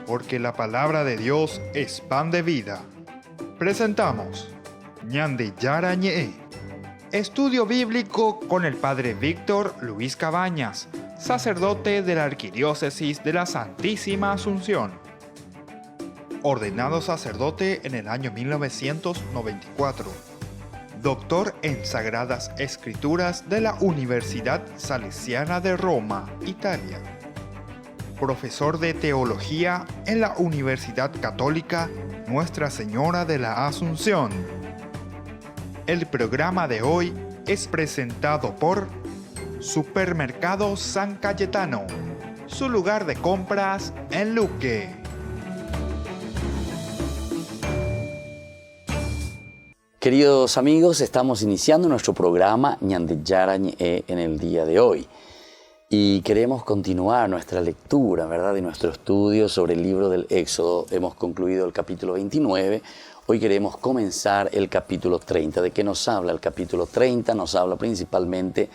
Porque la palabra de Dios es pan de vida. Presentamos Ñande Yara Ñe, estudio bíblico con el Padre Víctor Luis Cabañas, sacerdote de la Arquidiócesis de la Santísima Asunción. Ordenado sacerdote en el año 1994. Doctor en Sagradas Escrituras de la Universidad Salesiana de Roma, Italia. Profesor de Teología en la Universidad Católica Nuestra Señora de la Asunción. El programa de hoy es presentado por Supermercado San Cayetano, su lugar de compras en Luque. Queridos amigos, estamos iniciando nuestro programa Ñande Yara Ñe en el día de hoy. Y queremos continuar nuestra lectura, ¿verdad?, de nuestro estudio sobre el libro del Éxodo. Hemos concluido el capítulo 29. Hoy queremos comenzar el capítulo 30. ¿De qué nos habla el capítulo 30? Nos habla principalmente,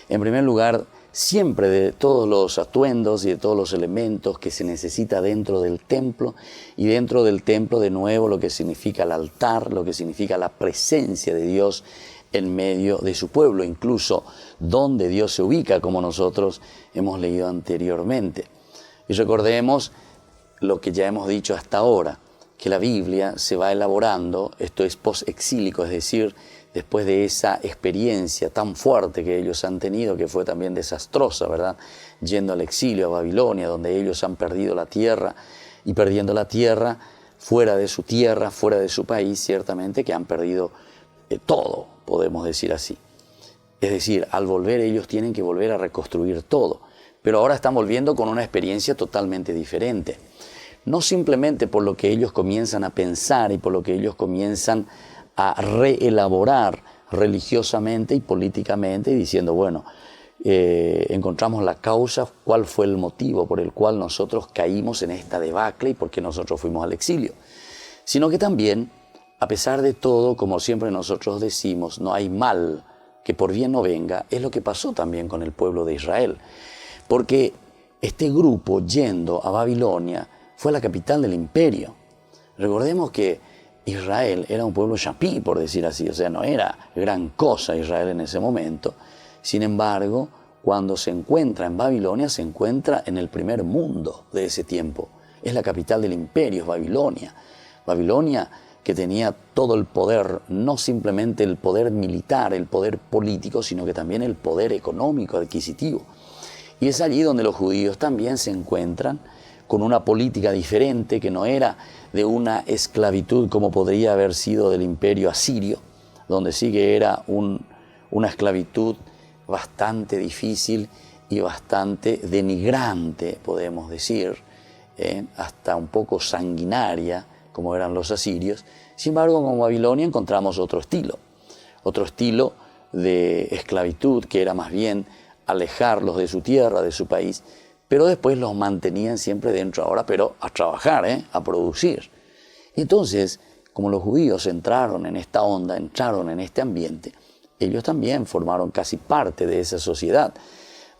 en primer lugar, siempre de todos los atuendos y de todos los elementos que se necesita dentro del templo. Y dentro del templo, de nuevo, lo que significa el altar, lo que significa la presencia de Dios en medio de su pueblo, incluso donde Dios se ubica, como nosotros hemos leído anteriormente. Y recordemos lo que ya hemos dicho hasta ahora, que la Biblia se va elaborando, esto es post-exílico, es decir, después de esa experiencia tan fuerte que ellos han tenido, que fue también desastrosa, ¿verdad?, yendo al exilio a Babilonia, donde ellos han perdido la tierra, y perdiendo la tierra, fuera de su país, ciertamente que han perdido todo, podemos decir así. Es decir, al volver ellos tienen que volver a reconstruir todo, pero ahora están volviendo con una experiencia totalmente diferente. No simplemente por lo que ellos comienzan a pensar y por lo que ellos comienzan a reelaborar religiosamente y políticamente, y diciendo, bueno, encontramos la causa, cuál fue el motivo por el cual nosotros caímos en esta debacle y por qué nosotros fuimos al exilio, sino que también, a pesar de todo, como siempre nosotros decimos, no hay mal que por bien no venga, es lo que pasó también con el pueblo de Israel. Porque este grupo, yendo a Babilonia, fue la capital del imperio. Recordemos que Israel era un pueblo chapí, por decir así, o sea, no era gran cosa Israel en ese momento. Sin embargo, cuando se encuentra en Babilonia, se encuentra en el primer mundo de ese tiempo. Es la capital del imperio, es Babilonia. Babilonia, que tenía todo el poder, no simplemente el poder militar, el poder político, sino que también el poder económico, adquisitivo. Y es allí donde los judíos también se encuentran con una política diferente, que no era de una esclavitud como podría haber sido del imperio asirio, donde sí que era una esclavitud bastante difícil y bastante denigrante, podemos decir, hasta un poco sanguinaria, como eran los asirios. Sin embargo, con Babilonia encontramos otro estilo de esclavitud, que era más bien alejarlos de su tierra, de su país, pero después los mantenían siempre dentro ahora, pero a trabajar, a producir. Y entonces, como los judíos entraron en esta onda, entraron en este ambiente, ellos también formaron casi parte de esa sociedad,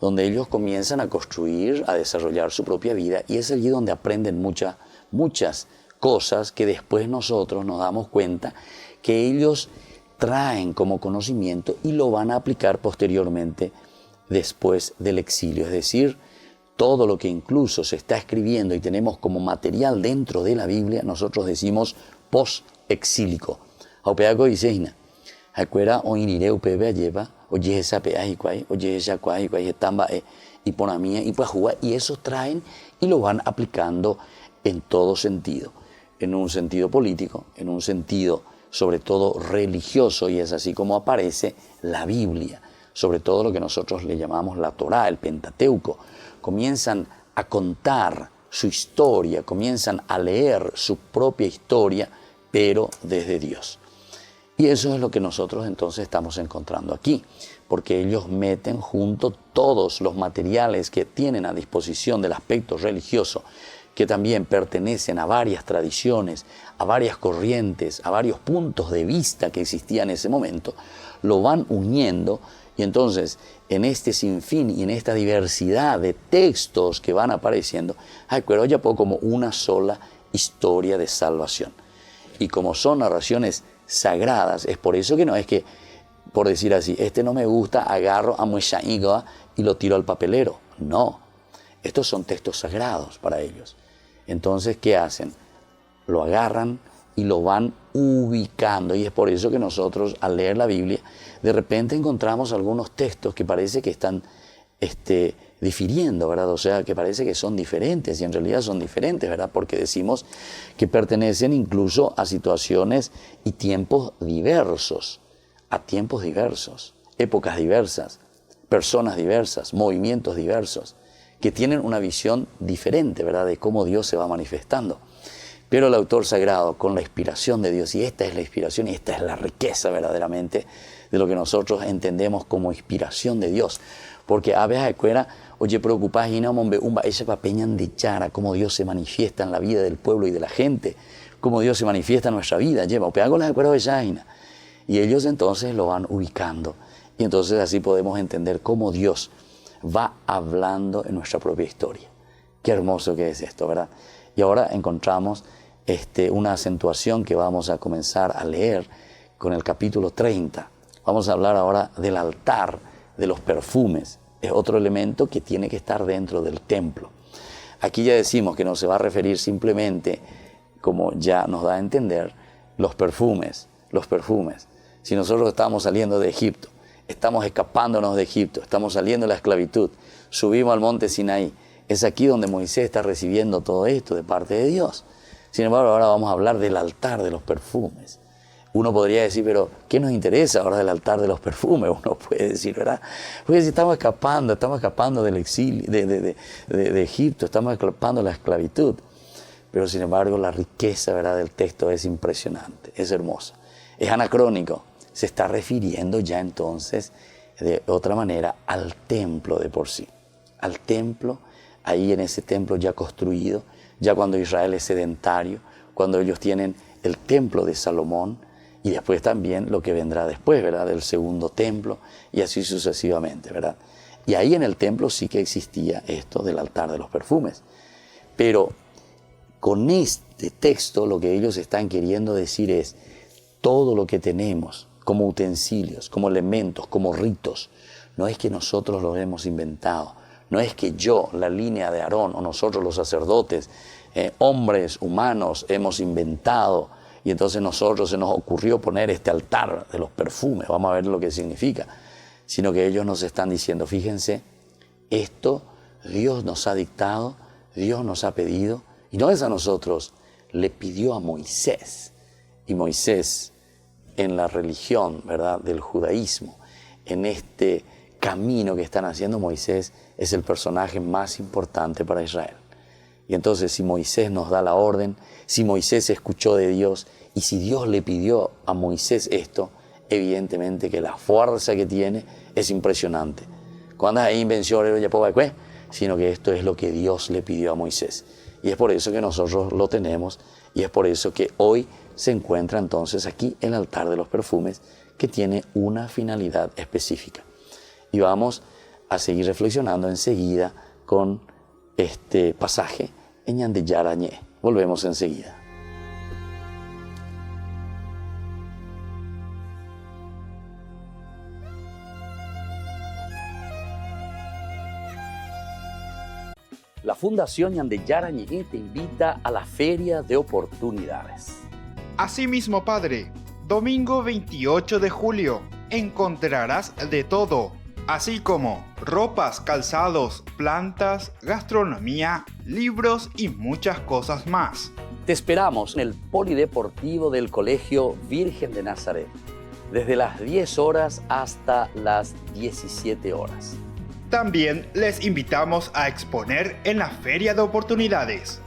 donde ellos comienzan a construir, a desarrollar su propia vida, y es allí donde aprenden muchas cosas que después nosotros nos damos cuenta que ellos traen como conocimiento y lo van a aplicar posteriormente después del exilio. Es decir, todo lo que incluso se está escribiendo y tenemos como material dentro de la Biblia, nosotros decimos post-exílico. Aupeaco dice, acuera o inireu pebe lleva, oye esa peajicuay, oye esa cuajicuay, etamba y ponamía y puajúa, y eso traen y lo van aplicando en todo sentido. En un sentido político, en un sentido sobre todo religioso, y es así como aparece la Biblia, sobre todo lo que nosotros le llamamos la Torá, el Pentateuco. Comienzan a contar su historia, comienzan a leer su propia historia, pero desde Dios. Y eso es lo que nosotros entonces estamos encontrando aquí, porque ellos meten junto todos los materiales que tienen a disposición del aspecto religioso, que también pertenecen a varias tradiciones, a varias corrientes, a varios puntos de vista que existían en ese momento, lo van uniendo Y entonces, en este sinfín y en esta diversidad de textos que van apareciendo, hay ya como una sola historia de salvación. Y como son narraciones sagradas, es por eso que no es que, por decir así, este no me gusta, agarro a Moishaíga y lo tiro al papelero. No, estos son textos sagrados para ellos. Entonces, ¿qué hacen? Lo agarran y lo van ubicando. Y es por eso que nosotros, al leer la Biblia, de repente encontramos algunos textos que parece que están difiriendo, ¿verdad? O sea, que parece que son diferentes, y en realidad son diferentes, ¿verdad? Porque decimos que pertenecen incluso a situaciones y tiempos diversos, épocas diversas, personas diversas, movimientos diversos, que tienen una visión diferente, ¿verdad?, de cómo Dios se va manifestando. Pero el autor sagrado, con la inspiración de Dios, y esta es la inspiración y esta es la riqueza verdaderamente de lo que nosotros entendemos como inspiración de Dios. Porque a veces oye, preocupás y no ese papeñan de chara, cómo Dios se manifiesta en la vida del pueblo y de la gente, cómo Dios se manifiesta en nuestra vida, lleva, con las de y ellos entonces lo van ubicando. Y entonces así podemos entender cómo Dios va hablando en nuestra propia historia. Qué hermoso que es esto, ¿verdad? Y ahora encontramos una acentuación que vamos a comenzar a leer con el capítulo 30. Vamos a hablar ahora del altar de los perfumes. Es otro elemento que tiene que estar dentro del templo. Aquí ya decimos que no se va a referir simplemente, como ya nos da a entender, los perfumes. Si nosotros estamos saliendo de Egipto, estamos escapándonos de Egipto, estamos saliendo de la esclavitud, subimos al monte Sinaí, es aquí donde Moisés está recibiendo todo esto de parte de Dios. Sin embargo, ahora vamos a hablar del altar de los perfumes. Uno podría decir, pero ¿qué nos interesa ahora del altar de los perfumes? Uno puede decir, ¿verdad? Porque si estamos escapando del exilio, de Egipto, estamos escapando de la esclavitud. Pero sin embargo, la riqueza, ¿verdad?, del texto es impresionante, es hermosa. Es anacrónico, se está refiriendo ya entonces de otra manera al templo de por sí. Al templo, ahí en ese templo ya construido, ya cuando Israel es sedentario, cuando ellos tienen el templo de Salomón, y después también lo que vendrá después, ¿verdad?, del segundo templo, y así sucesivamente, ¿verdad? Y ahí en el templo sí que existía esto del altar de los perfumes. Pero con este texto lo que ellos están queriendo decir es todo lo que tenemos como utensilios, como elementos, como ritos, no es que nosotros lo hemos inventado, no es que yo, la línea de Aarón, o nosotros los sacerdotes, hombres humanos, hemos inventado, y entonces nosotros se nos ocurrió poner este altar de los perfumes, vamos a ver lo que significa, sino que ellos nos están diciendo, fíjense, esto Dios nos ha dictado, Dios nos ha pedido, y no es a nosotros, le pidió a Moisés. Y Moisés, en la religión, ¿verdad?, del judaísmo, en este camino que están haciendo, Moisés es el personaje más importante para Israel. Y entonces, si Moisés nos da la orden, si Moisés escuchó de Dios, y si Dios le pidió a Moisés esto, evidentemente que la fuerza que tiene es impresionante. Cuando hay invención, sino que esto es lo que Dios le pidió a Moisés. Y es por eso que nosotros lo tenemos, y es por eso que hoy se encuentra entonces aquí el altar de los perfumes, que tiene una finalidad específica. Y vamos a seguir reflexionando enseguida con este pasaje en Ñandeyarañé. Volvemos enseguida. La Fundación Ñandeyarañé te invita a la Feria de Oportunidades. Asimismo, Padre, domingo 28 de julio, encontrarás de todo, así como ropas, calzados, plantas, gastronomía, libros y muchas cosas más. Te esperamos en el Polideportivo del Colegio Virgen de Nazaret, desde las 10 horas hasta las 17 horas. También les invitamos a exponer en la Feria de Oportunidades.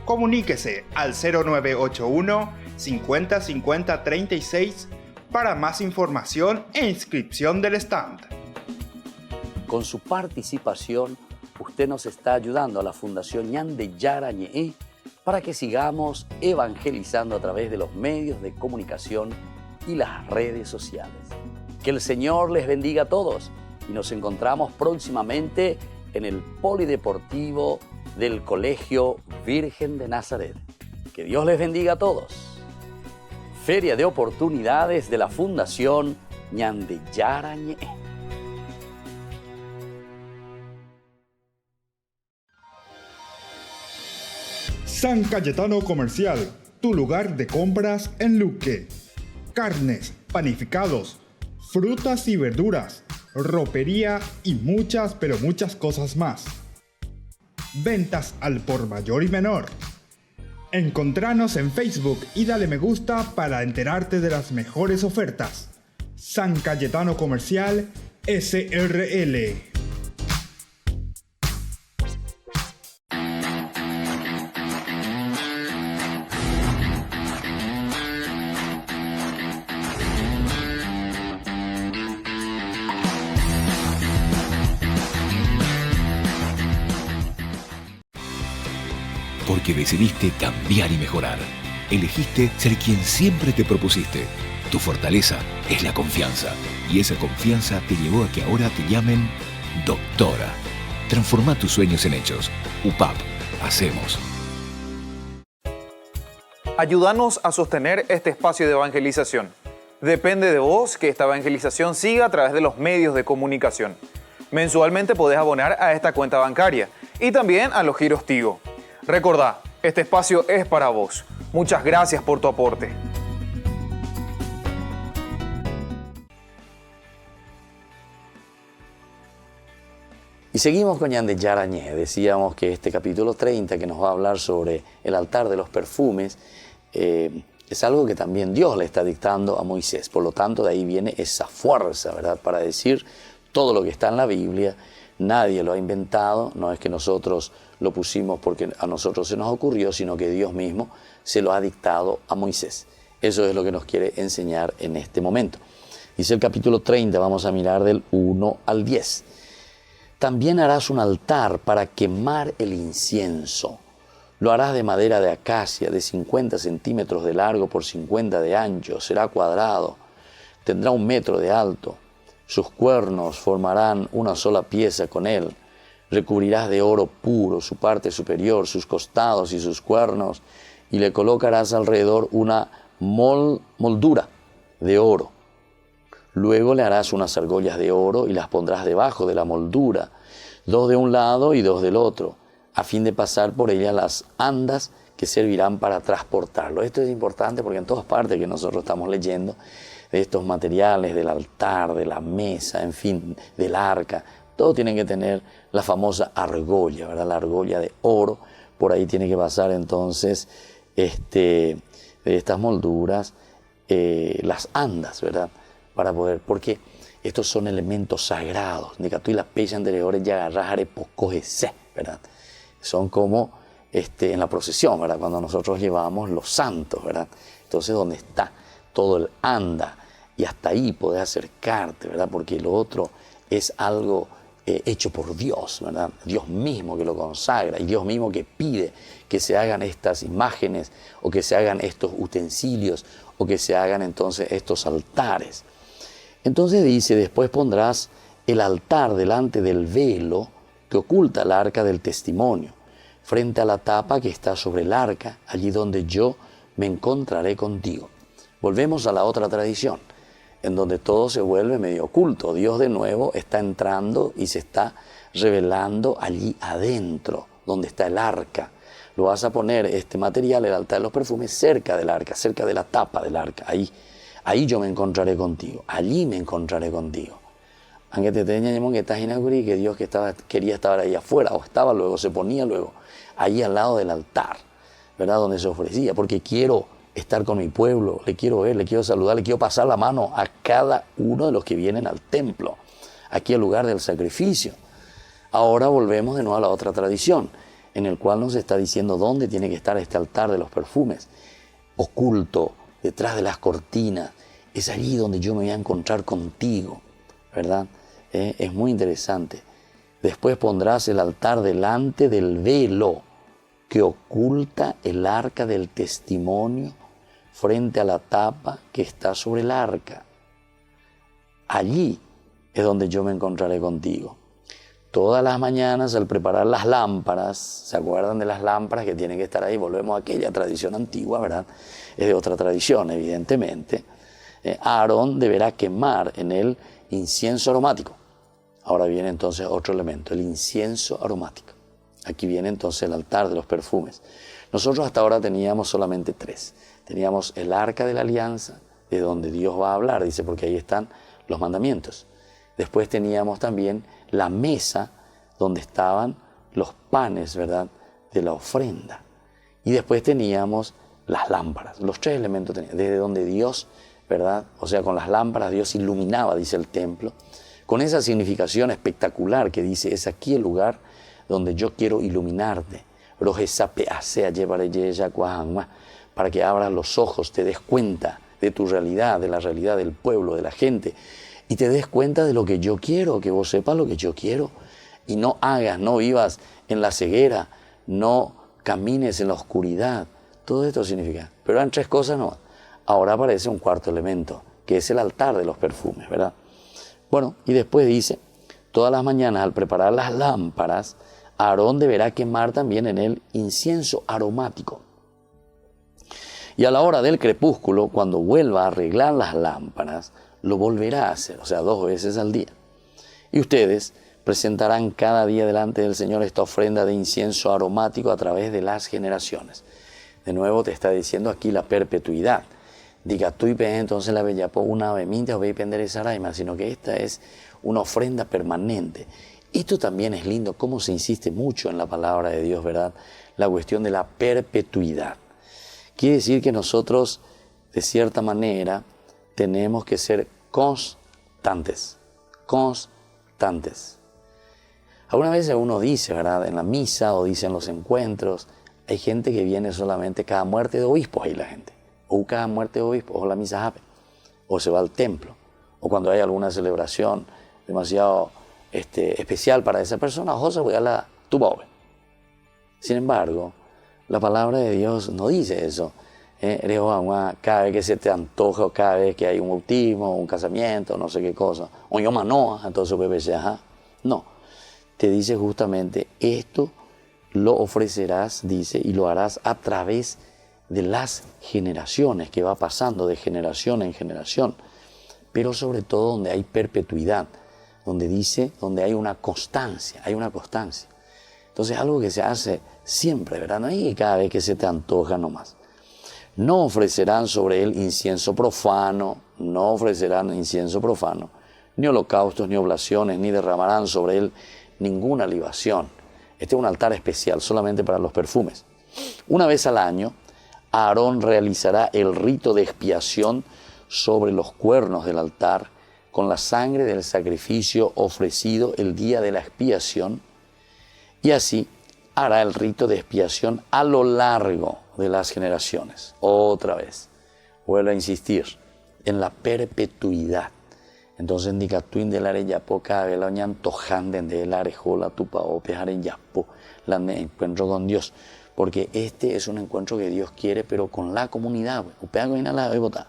Comuníquese al 0981 50 50 36 para más información e inscripción del stand. Con su participación, usted nos está ayudando a la Fundación Ñandeyarañé para que sigamos evangelizando a través de los medios de comunicación y las redes sociales. Que el Señor les bendiga a todos y nos encontramos próximamente en el Polideportivo del Colegio Virgen de Nazaret. Que Dios les bendiga a todos. Feria de Oportunidades de la Fundación Ñandeyara Ñe. San Cayetano Comercial, tu lugar de compras en Luque. Carnes, panificados, frutas y verduras, ropería y muchas, pero muchas cosas más. Ventas al por mayor y menor. Encontranos en Facebook y dale me gusta para enterarte de las mejores ofertas. San Cayetano Comercial SRL. Porque decidiste cambiar y mejorar. Elegiste ser quien siempre te propusiste. Tu fortaleza es la confianza. Y esa confianza te llevó a que ahora te llamen doctora. Transforma tus sueños en hechos. UPAP. Hacemos. Ayúdanos a sostener este espacio de evangelización. Depende de vos que esta evangelización siga a través de los medios de comunicación. Mensualmente podés abonar a esta cuenta bancaria y también a los giros Tigo. Recordá, este espacio es para vos. Muchas gracias por tu aporte. Y seguimos con Ñandeyara Ñe. Decíamos que este capítulo 30, que nos va a hablar sobre el altar de los perfumes, es algo que también Dios le está dictando a Moisés. Por lo tanto, de ahí viene esa fuerza, ¿verdad?, para decir todo lo que está en la Biblia. Nadie lo ha inventado, no es que nosotros lo pusimos porque a nosotros se nos ocurrió, sino que Dios mismo se lo ha dictado a Moisés. Eso es lo que nos quiere enseñar en este momento. Dice el capítulo 30, vamos a mirar del 1 al 10. También harás un altar para quemar el incienso. Lo harás de madera de acacia, de 50 centímetros de largo por 50 de ancho. Será cuadrado, tendrá 1 metro de alto. Sus cuernos formarán una sola pieza con él. Recubrirás de oro puro su parte superior, sus costados y sus cuernos, y le colocarás alrededor una moldura de oro. Luego le harás unas argollas de oro y las pondrás debajo de la moldura, 2 de un lado y 2 del otro, a fin de pasar por ellas las andas que servirán para transportarlo. Esto es importante porque en todas partes que nosotros estamos leyendo de estos materiales, del altar, de la mesa, en fin, del arca, todo tiene que tener la famosa argolla, ¿verdad? La argolla de oro. Por ahí tiene que pasar entonces de estas molduras las andas, ¿verdad? Para poder, porque estos son elementos sagrados. De que tú y las pechas anteriores ya agarras pocos ese, ¿verdad? Son como en la procesión, ¿verdad? Cuando nosotros llevamos los santos, ¿verdad? Entonces, donde está todo el anda, y hasta ahí podés acercarte, ¿verdad? Porque lo otro es algo hecho por Dios, ¿verdad? Dios mismo que lo consagra y Dios mismo que pide que se hagan estas imágenes o que se hagan estos utensilios o que se hagan entonces estos altares. Entonces dice, después pondrás el altar delante del velo que oculta el arca del testimonio, frente a la tapa que está sobre el arca, allí donde yo me encontraré contigo. Volvemos a la otra tradición, en donde todo se vuelve medio oculto. Dios de nuevo está entrando y se está revelando allí adentro, donde está el arca. Lo vas a poner, este material, el altar de los perfumes, cerca del arca, cerca de la tapa del arca. Ahí yo me encontraré contigo, allí me encontraré contigo. Aunque te tengan que estás inaugurado, que Dios quería estar ahí afuera, o estaba luego, se ponía luego, allí al lado del altar, ¿verdad? Donde se ofrecía, porque quiero estar con mi pueblo, le quiero ver, le quiero saludar, le quiero pasar la mano a cada uno de los que vienen al templo, aquí al lugar del sacrificio. Ahora volvemos de nuevo a la otra tradición, en el cual nos está diciendo dónde tiene que estar este altar de los perfumes, oculto, detrás de las cortinas. Es allí donde yo me voy a encontrar contigo, ¿verdad? Es muy interesante. Después pondrás el altar delante del velo que oculta el arca del testimonio frente a la tapa que está sobre el arca. Allí es donde yo me encontraré contigo. Todas las mañanas al preparar las lámparas, ¿se acuerdan de las lámparas que tienen que estar ahí? Volvemos a aquella tradición antigua, ¿verdad? Es de otra tradición, evidentemente. Aarón deberá quemar en él incienso aromático. Ahora viene entonces otro elemento, el incienso aromático. Aquí viene entonces el altar de los perfumes. Nosotros hasta ahora teníamos solamente 3. Teníamos el arca de la alianza, de donde Dios va a hablar, dice, porque ahí están los mandamientos. Después teníamos también la mesa donde estaban los panes, ¿verdad?, de la ofrenda. Y después teníamos las lámparas. Los 3 elementos teníamos, desde donde Dios, ¿verdad?, o sea, con las lámparas Dios iluminaba, dice el templo, con esa significación espectacular que dice, es aquí el lugar donde yo quiero iluminarte. Para que abras los ojos, te des cuenta de tu realidad, de la realidad del pueblo, de la gente, y te des cuenta de lo que yo quiero, que vos sepas lo que yo quiero, y no hagas, no vivas en la ceguera, no camines en la oscuridad. Todo esto significa, pero eran 3 cosas no. Ahora aparece un 4º elemento, que es el altar de los perfumes, ¿verdad? Bueno, y después dice, todas las mañanas al preparar las lámparas, Aarón deberá quemar también en él incienso aromático. Y a la hora del crepúsculo, cuando vuelva a arreglar las lámparas, lo volverá a hacer, o sea, 2 veces al día. Y ustedes presentarán cada día delante del Señor esta ofrenda de incienso aromático a través de las generaciones. De nuevo te está diciendo aquí la perpetuidad. Diga tú y pe entonces la bella po una veminta o ve pendere saraima, sino que esta es una ofrenda permanente. Esto también es lindo, cómo se insiste mucho en la palabra de Dios, ¿verdad? La cuestión de la perpetuidad. Quiere decir que nosotros, de cierta manera, tenemos que ser constantes. Constantes. Algunas veces uno dice, ¿verdad? En la misa o dice en los encuentros, hay gente que viene solamente cada muerte de obispo, ahí la gente. O cada muerte de obispo, o la misa jape. O se va al templo. O cuando hay alguna celebración demasiado especial para esa persona, o se voy a la tuba. Sin embargo, la palabra de Dios no dice eso. Cada vez que se te antoja, o cada vez que hay un bautismo, un casamiento, no sé qué cosa, o yo manoa, entonces no, te dice justamente esto lo ofrecerás, dice, y lo harás a través de las generaciones, que va pasando de generación en generación, pero sobre todo donde hay perpetuidad, donde dice, donde hay una constancia, Entonces algo que se hace siempre, ¿verdad? No hay cada vez que se te antoja nomás. No ofrecerán sobre él incienso profano, ni holocaustos, ni oblaciones, ni derramarán sobre él ninguna libación. Este es un altar especial, solamente para los perfumes. Una vez al año, Aarón realizará el rito de expiación sobre los cuernos del altar con la sangre del sacrificio ofrecido el día de la expiación, y así hará el rito de expiación a lo largo de las generaciones. Otra vez, vuelvo a insistir, en la perpetuidad. Entonces, indica tú de la yapo cada vez la oñan tojanden de la arejola tupa o pejar en yapo, la encuentro con Dios. Porque este es un encuentro que Dios quiere, pero con la comunidad. Upea con la de votar.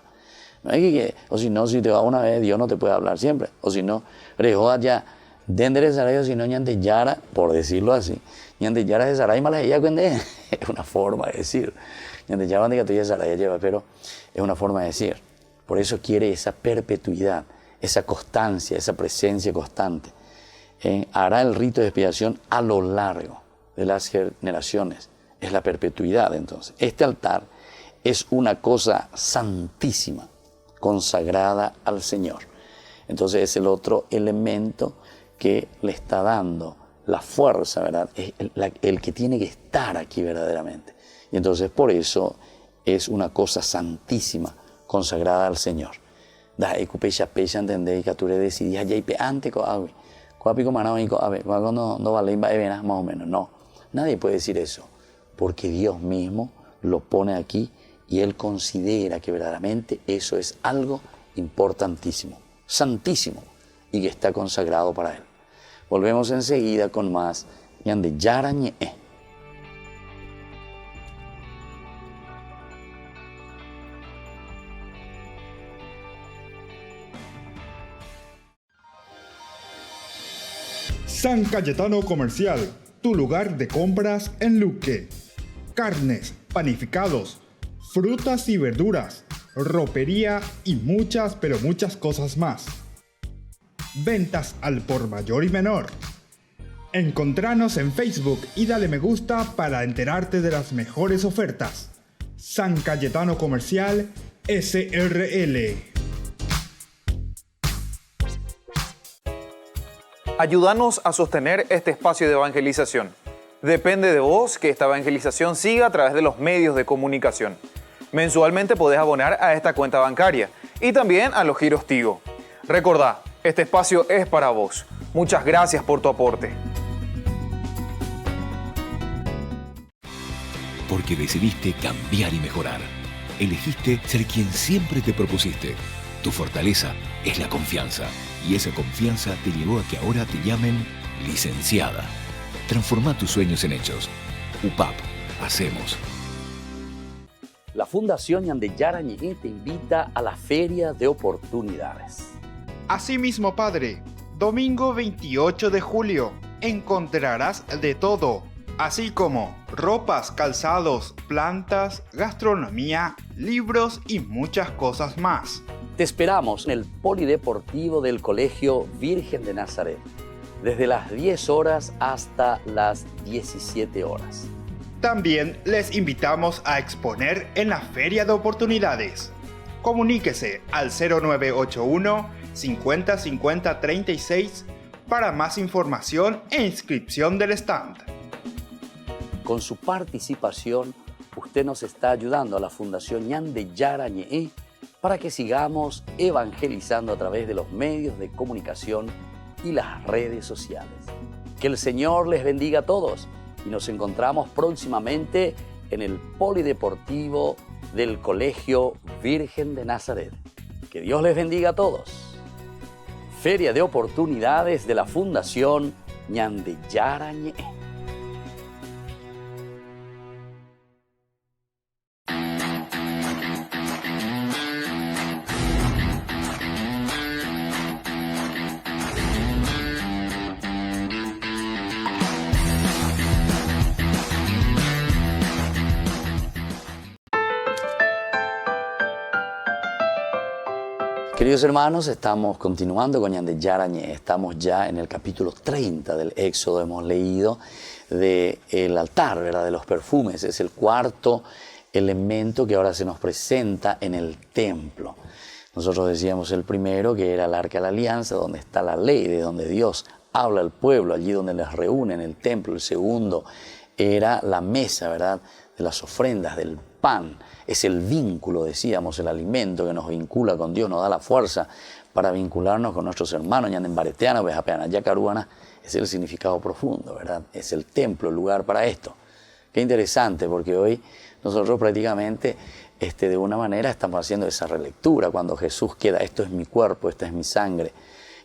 No hay que, o si no, si te va una vez, Dios no te puede hablar siempre. O si no, rejoa ya, dendere saray, o si no, ñante yara, por decirlo así. Ñante yara de saray, mala ella cuende. Es una forma de decir. Ñante yara, donde que tú saray lleva, pero es una forma de decir. Por eso quiere esa perpetuidad, esa constancia, esa presencia constante. Hará el rito de expiación a lo largo de las generaciones. Es la perpetuidad, entonces. Este altar es una cosa santísima, consagrada al Señor. Entonces es el otro elemento que le está dando la fuerza, ¿verdad? Es el que tiene que estar aquí verdaderamente. Y entonces por eso es una cosa santísima, consagrada al Señor. Da ecupecha pecha entender que tú le decidías ya y antes coague. Coapico manao y coabe, no vale más o menos. No, nadie puede decir eso, porque Dios mismo lo pone aquí y Él considera que verdaderamente eso es algo importantísimo, santísimo, y que está consagrado para Él. Volvemos enseguida con más Ñande Yarañe. San Cayetano Comercial, tu lugar de compras en Luque. Carnes, panificados, frutas y verduras, ropería y muchas, pero muchas cosas más. Ventas al por mayor y menor. Encontranos en Facebook y dale me gusta para enterarte de las mejores ofertas. San Cayetano Comercial SRL. Ayúdanos a sostener este espacio de evangelización. Depende de vos que esta evangelización siga a través de los medios de comunicación. Mensualmente podés abonar a esta cuenta bancaria y también a los giros Tigo. Recordá, este espacio es para vos. Muchas gracias por tu aporte. Porque decidiste cambiar y mejorar. Elegiste ser quien siempre te propusiste. Tu fortaleza es la confianza. Y esa confianza te llevó a que ahora te llamen licenciada. Transforma tus sueños en hechos. UPAP. Hacemos. La Fundación Ñandeyara Ñe'e te invita a la Feria de Oportunidades. Asimismo, Padre, domingo 28 de julio encontrarás de todo, así como ropas, calzados, plantas, gastronomía, libros y muchas cosas más. Te esperamos en el Polideportivo del Colegio Virgen de Nazaret, desde las 10 horas hasta las 17 horas. También les invitamos a exponer en la Feria de Oportunidades. Comuníquese al 0981 50 50 36 para más información e inscripción del stand. Con su participación, usted nos está ayudando a la Fundación Ñandeyara Ñe'e para que sigamos evangelizando a través de los medios de comunicación y las redes sociales. Que el Señor les bendiga a todos y nos encontramos próximamente en el Polideportivo del Colegio Virgen de Nazaret. Que Dios les bendiga a todos. Feria de Oportunidades de la Fundación Ñandeyara Ñe'e. Queridos hermanos, estamos continuando con Ñandeyara Ñe'e. Estamos ya en el capítulo 30 del Éxodo. Hemos leído del altar, ¿verdad?, de los perfumes. Es el cuarto elemento que ahora se nos presenta en el templo. Nosotros decíamos el primero, que era el Arca de la Alianza, donde está la ley, de donde Dios habla al pueblo, allí donde les reúne en el templo. El segundo era la mesa, ¿verdad?, de las ofrendas, del pan. Es el vínculo, decíamos, el alimento que nos vincula con Dios, nos da la fuerza para vincularnos con nuestros hermanos. Ñandembareteana, Bejapeana, Yacaruana, es el significado profundo, ¿verdad? Es el templo, el lugar para esto. Qué interesante, porque hoy nosotros prácticamente de una manera estamos haciendo esa relectura. Cuando Jesús queda, esto es mi cuerpo, esta es mi sangre,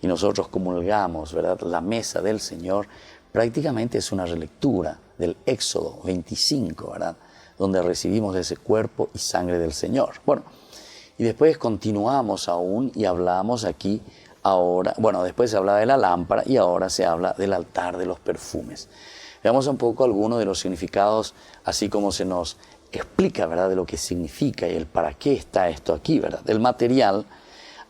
y nosotros comulgamos, ¿verdad?, la mesa del Señor, prácticamente es una relectura del Éxodo 25, ¿verdad?, donde recibimos ese cuerpo y sangre del Señor. Bueno, y después continuamos aún y hablamos aquí ahora, bueno, después se habla de la lámpara y ahora se habla del altar de los perfumes. Veamos un poco algunos de los significados, así como se nos explica, ¿verdad?, de lo que significa y el para qué está esto aquí, ¿verdad? El material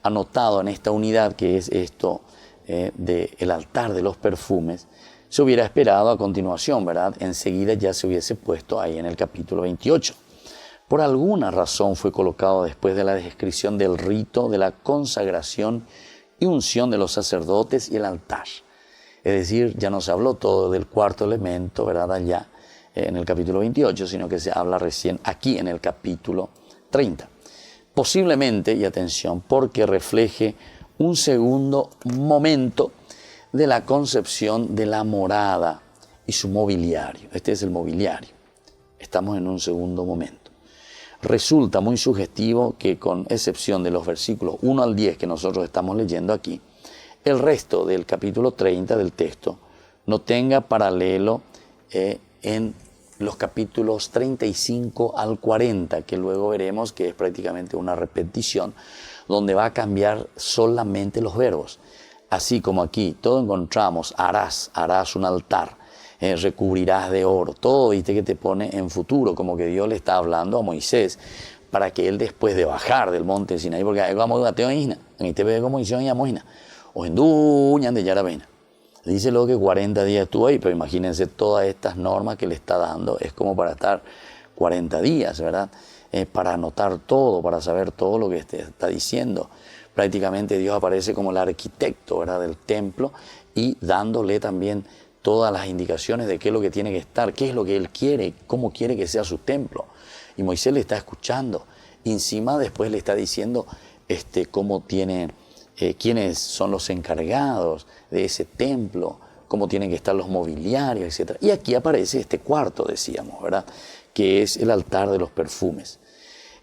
anotado en esta unidad, que es esto del altar de los perfumes, se hubiera esperado a continuación, ¿verdad? Enseguida ya se hubiese puesto ahí en el capítulo 28. Por alguna razón fue colocado después de la descripción del rito de la consagración y unción de los sacerdotes y el altar. Es decir, ya no se habló todo del cuarto elemento, ¿verdad?, allá en el capítulo 28, sino que se habla recién aquí en el capítulo 30. Posiblemente, y atención, porque refleje un segundo momento de la concepción de la morada y su mobiliario. Este es el mobiliario. Estamos en un segundo momento. Resulta muy sugestivo que, con excepción de los versículos 1 al 10 que nosotros estamos leyendo aquí, el resto del capítulo 30 del texto no tenga paralelo en los capítulos 35 al 40, que luego veremos que es prácticamente una repetición, donde va a cambiar solamente los verbos. así como aquí, todo encontramos, harás un altar, recubrirás de oro, todo, viste, que te pone en futuro, como que Dios le está hablando a Moisés, para que él después de bajar del monte Sinaí, porque hay como a Teoína, en este ve como hicieron ya Moina, o en Duñan de Yarabena. Dice luego que 40 días estuvo ahí, pero imagínense todas estas normas que le está dando, es como para estar 40 días, ¿verdad? Para anotar todo, para saber todo lo que está diciendo. Prácticamente Dios aparece como el arquitecto, ¿verdad?, del templo, y dándole también todas las indicaciones de qué es lo que tiene que estar, qué es lo que Él quiere, cómo quiere que sea su templo. Y Moisés le está escuchando. Y encima después le está diciendo cómo tiene, quiénes son los encargados de ese templo, cómo tienen que estar los mobiliarios, etc. Y aquí aparece este cuarto, decíamos, ¿verdad?, que es el altar de los perfumes.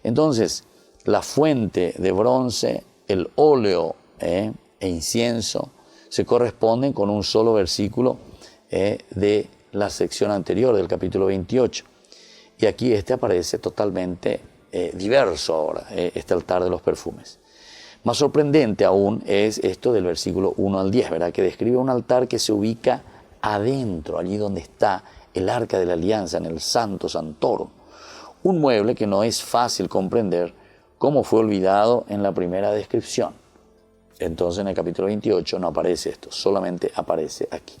Entonces, la fuente de bronce, el óleo e incienso se corresponden con un solo versículo de la sección anterior, del capítulo 28. Y aquí aparece totalmente diverso ahora, este altar de los perfumes. Más sorprendente aún es esto del versículo 1 al 10, ¿verdad?, que describe un altar que se ubica adentro, allí donde está el arca de la alianza, en el Santo Santorum. Un mueble que no es fácil comprender cómo fue olvidado en la primera descripción. Entonces en el capítulo 28 no aparece esto, solamente aparece aquí.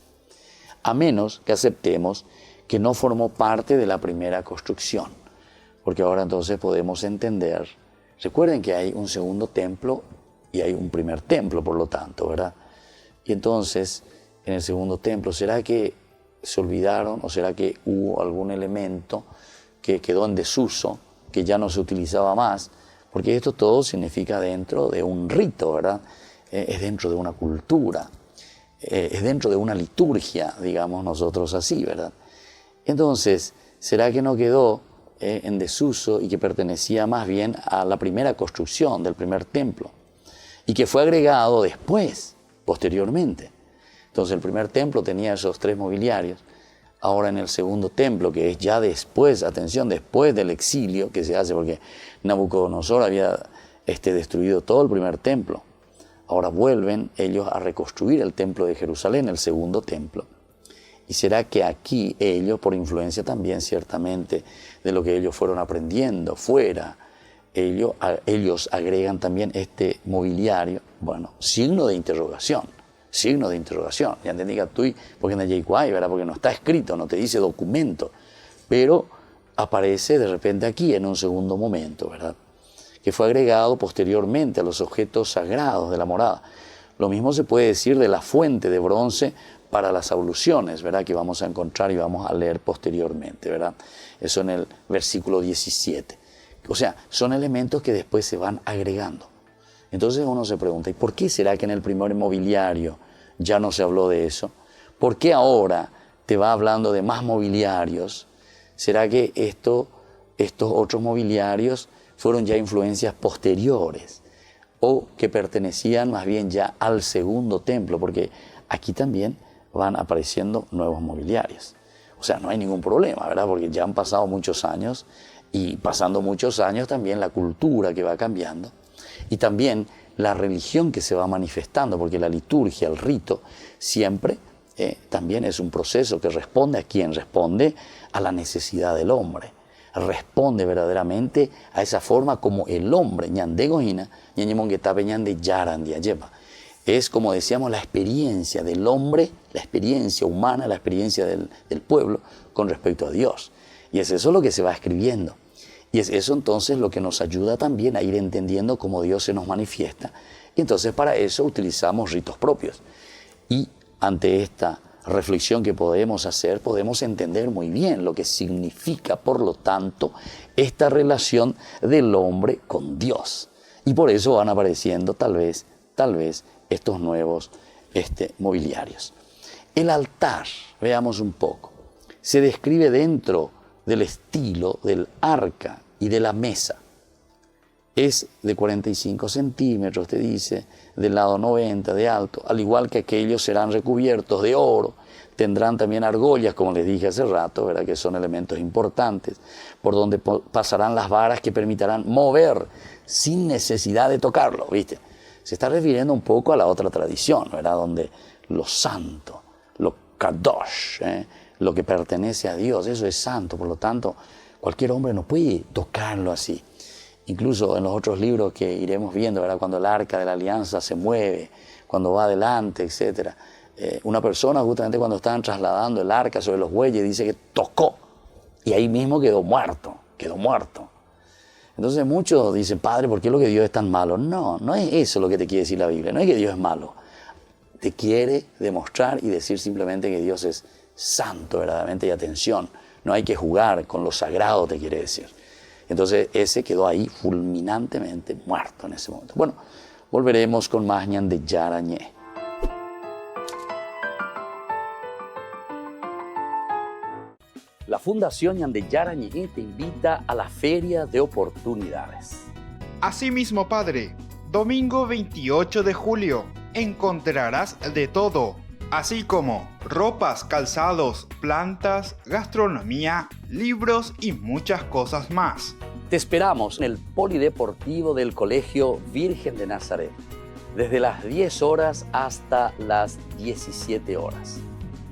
A menos que aceptemos que no formó parte de la primera construcción. Porque ahora entonces podemos entender, recuerden que hay un segundo templo y hay un primer templo, por lo tanto, ¿verdad? Y entonces, en el segundo templo, ¿será que se olvidaron o será que hubo algún elemento que quedó en desuso, que ya no se utilizaba más? Porque esto todo significa dentro de un rito, ¿verdad? Es dentro de una cultura, es dentro de una liturgia, digamos nosotros así, ¿verdad? Entonces, ¿será que no quedó en desuso y que pertenecía más bien a la primera construcción del primer templo y que fue agregado después, posteriormente? Entonces el primer templo tenía esos 3 mobiliarios. Ahora en el segundo templo, que es ya después, atención, después del exilio que se hace, porque Nabucodonosor había destruido todo el primer templo. Ahora vuelven ellos a reconstruir el templo de Jerusalén, el segundo templo. ¿Y será que aquí ellos, por influencia también ciertamente de lo que ellos fueron aprendiendo fuera, ellos agregan también este mobiliario? Bueno, signo de interrogación. Ya entendí que tú, porque no hay, ¿verdad? Porque no está escrito, no te dice documento, pero aparece de repente aquí en un segundo momento, ¿verdad?, que fue agregado posteriormente a los objetos sagrados de la morada. Lo mismo se puede decir de la fuente de bronce para las abluciones, ¿verdad?, que vamos a encontrar y vamos a leer posteriormente, ¿verdad? Eso en el versículo 17. O sea, son elementos que después se van agregando. Entonces uno se pregunta, ¿y por qué será que en el primer mobiliario ya no se habló de eso? ¿Por qué ahora te va hablando de más mobiliarios? ¿Será que estos otros mobiliarios fueron ya influencias posteriores o que pertenecían más bien ya al segundo templo? Porque aquí también van apareciendo nuevos mobiliarios. O sea, no hay ningún problema, ¿verdad? Porque ya han pasado muchos años y pasando muchos años también la cultura que va cambiando y también la religión que se va manifestando, porque la liturgia, el rito, siempre también es un proceso que responde a quién, responde a la necesidad del hombre, responde verdaderamente a esa forma como el hombre, es como decíamos la experiencia del hombre, la experiencia humana, la experiencia del pueblo con respecto a Dios. Y es eso lo que se va escribiendo. Y es eso entonces lo que nos ayuda también a ir entendiendo cómo Dios se nos manifiesta. Y entonces para eso utilizamos ritos propios. Y ante esta reflexión que podemos hacer, podemos entender muy bien lo que significa, por lo tanto, esta relación del hombre con Dios. Y por eso van apareciendo tal vez, estos nuevos mobiliarios. El altar, veamos un poco, se describe dentro del estilo del arca y de la mesa. Es de 45 centímetros, te dice, del lado 90 de alto, al igual que aquellos serán recubiertos de oro, tendrán también argollas, como les dije hace rato, ¿verdad?, que son elementos importantes, por donde pasarán las varas que permitirán mover sin necesidad de tocarlo, ¿viste? se está refiriendo un poco a la otra tradición, ¿verdad? Donde lo santo, lo kadosh, lo que pertenece a Dios, eso es santo, por lo tanto, cualquier hombre no puede tocarlo así. Incluso en los otros libros que iremos viendo, ¿verdad? Cuando el arca de la alianza se mueve, cuando va adelante, etc. Una persona justamente cuando estaban trasladando el arca sobre los bueyes dice que tocó y ahí mismo quedó muerto, quedó muerto. Entonces muchos dicen, padre, ¿por qué lo que Dios es tan malo? No, no es eso lo que te quiere decir la Biblia, no es que Dios es malo. Te quiere demostrar y decir simplemente que Dios es santo verdaderamente, y atención, no hay que jugar con lo sagrado, te quiere decir. Entonces ese quedó ahí fulminantemente muerto en ese momento. Bueno, volveremos con más Ñande Yarañé. La Fundación Ñande Yarañé te invita a la Feria de Oportunidades. Asimismo, padre, domingo 28 de julio encontrarás de todo, así como ropas, calzados, plantas, gastronomía, libros y muchas cosas más. Te esperamos en el Polideportivo del Colegio Virgen de Nazaret, desde las 10 horas hasta las 17 horas.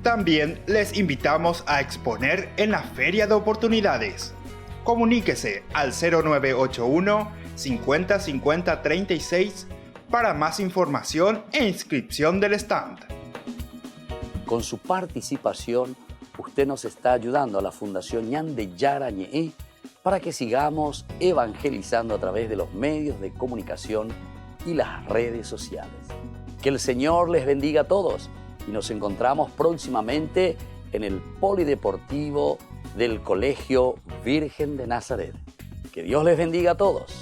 También les invitamos a exponer en la Feria de Oportunidades. Comuníquese al 0981 50 50 36 para más información e inscripción del stand. Con su participación, usted nos está ayudando a la Fundación Ñande Yarañé para que sigamos evangelizando a través de los medios de comunicación y las redes sociales. Que el Señor les bendiga a todos y nos encontramos próximamente en el Polideportivo del Colegio Virgen de Nazaret. Que Dios les bendiga a todos.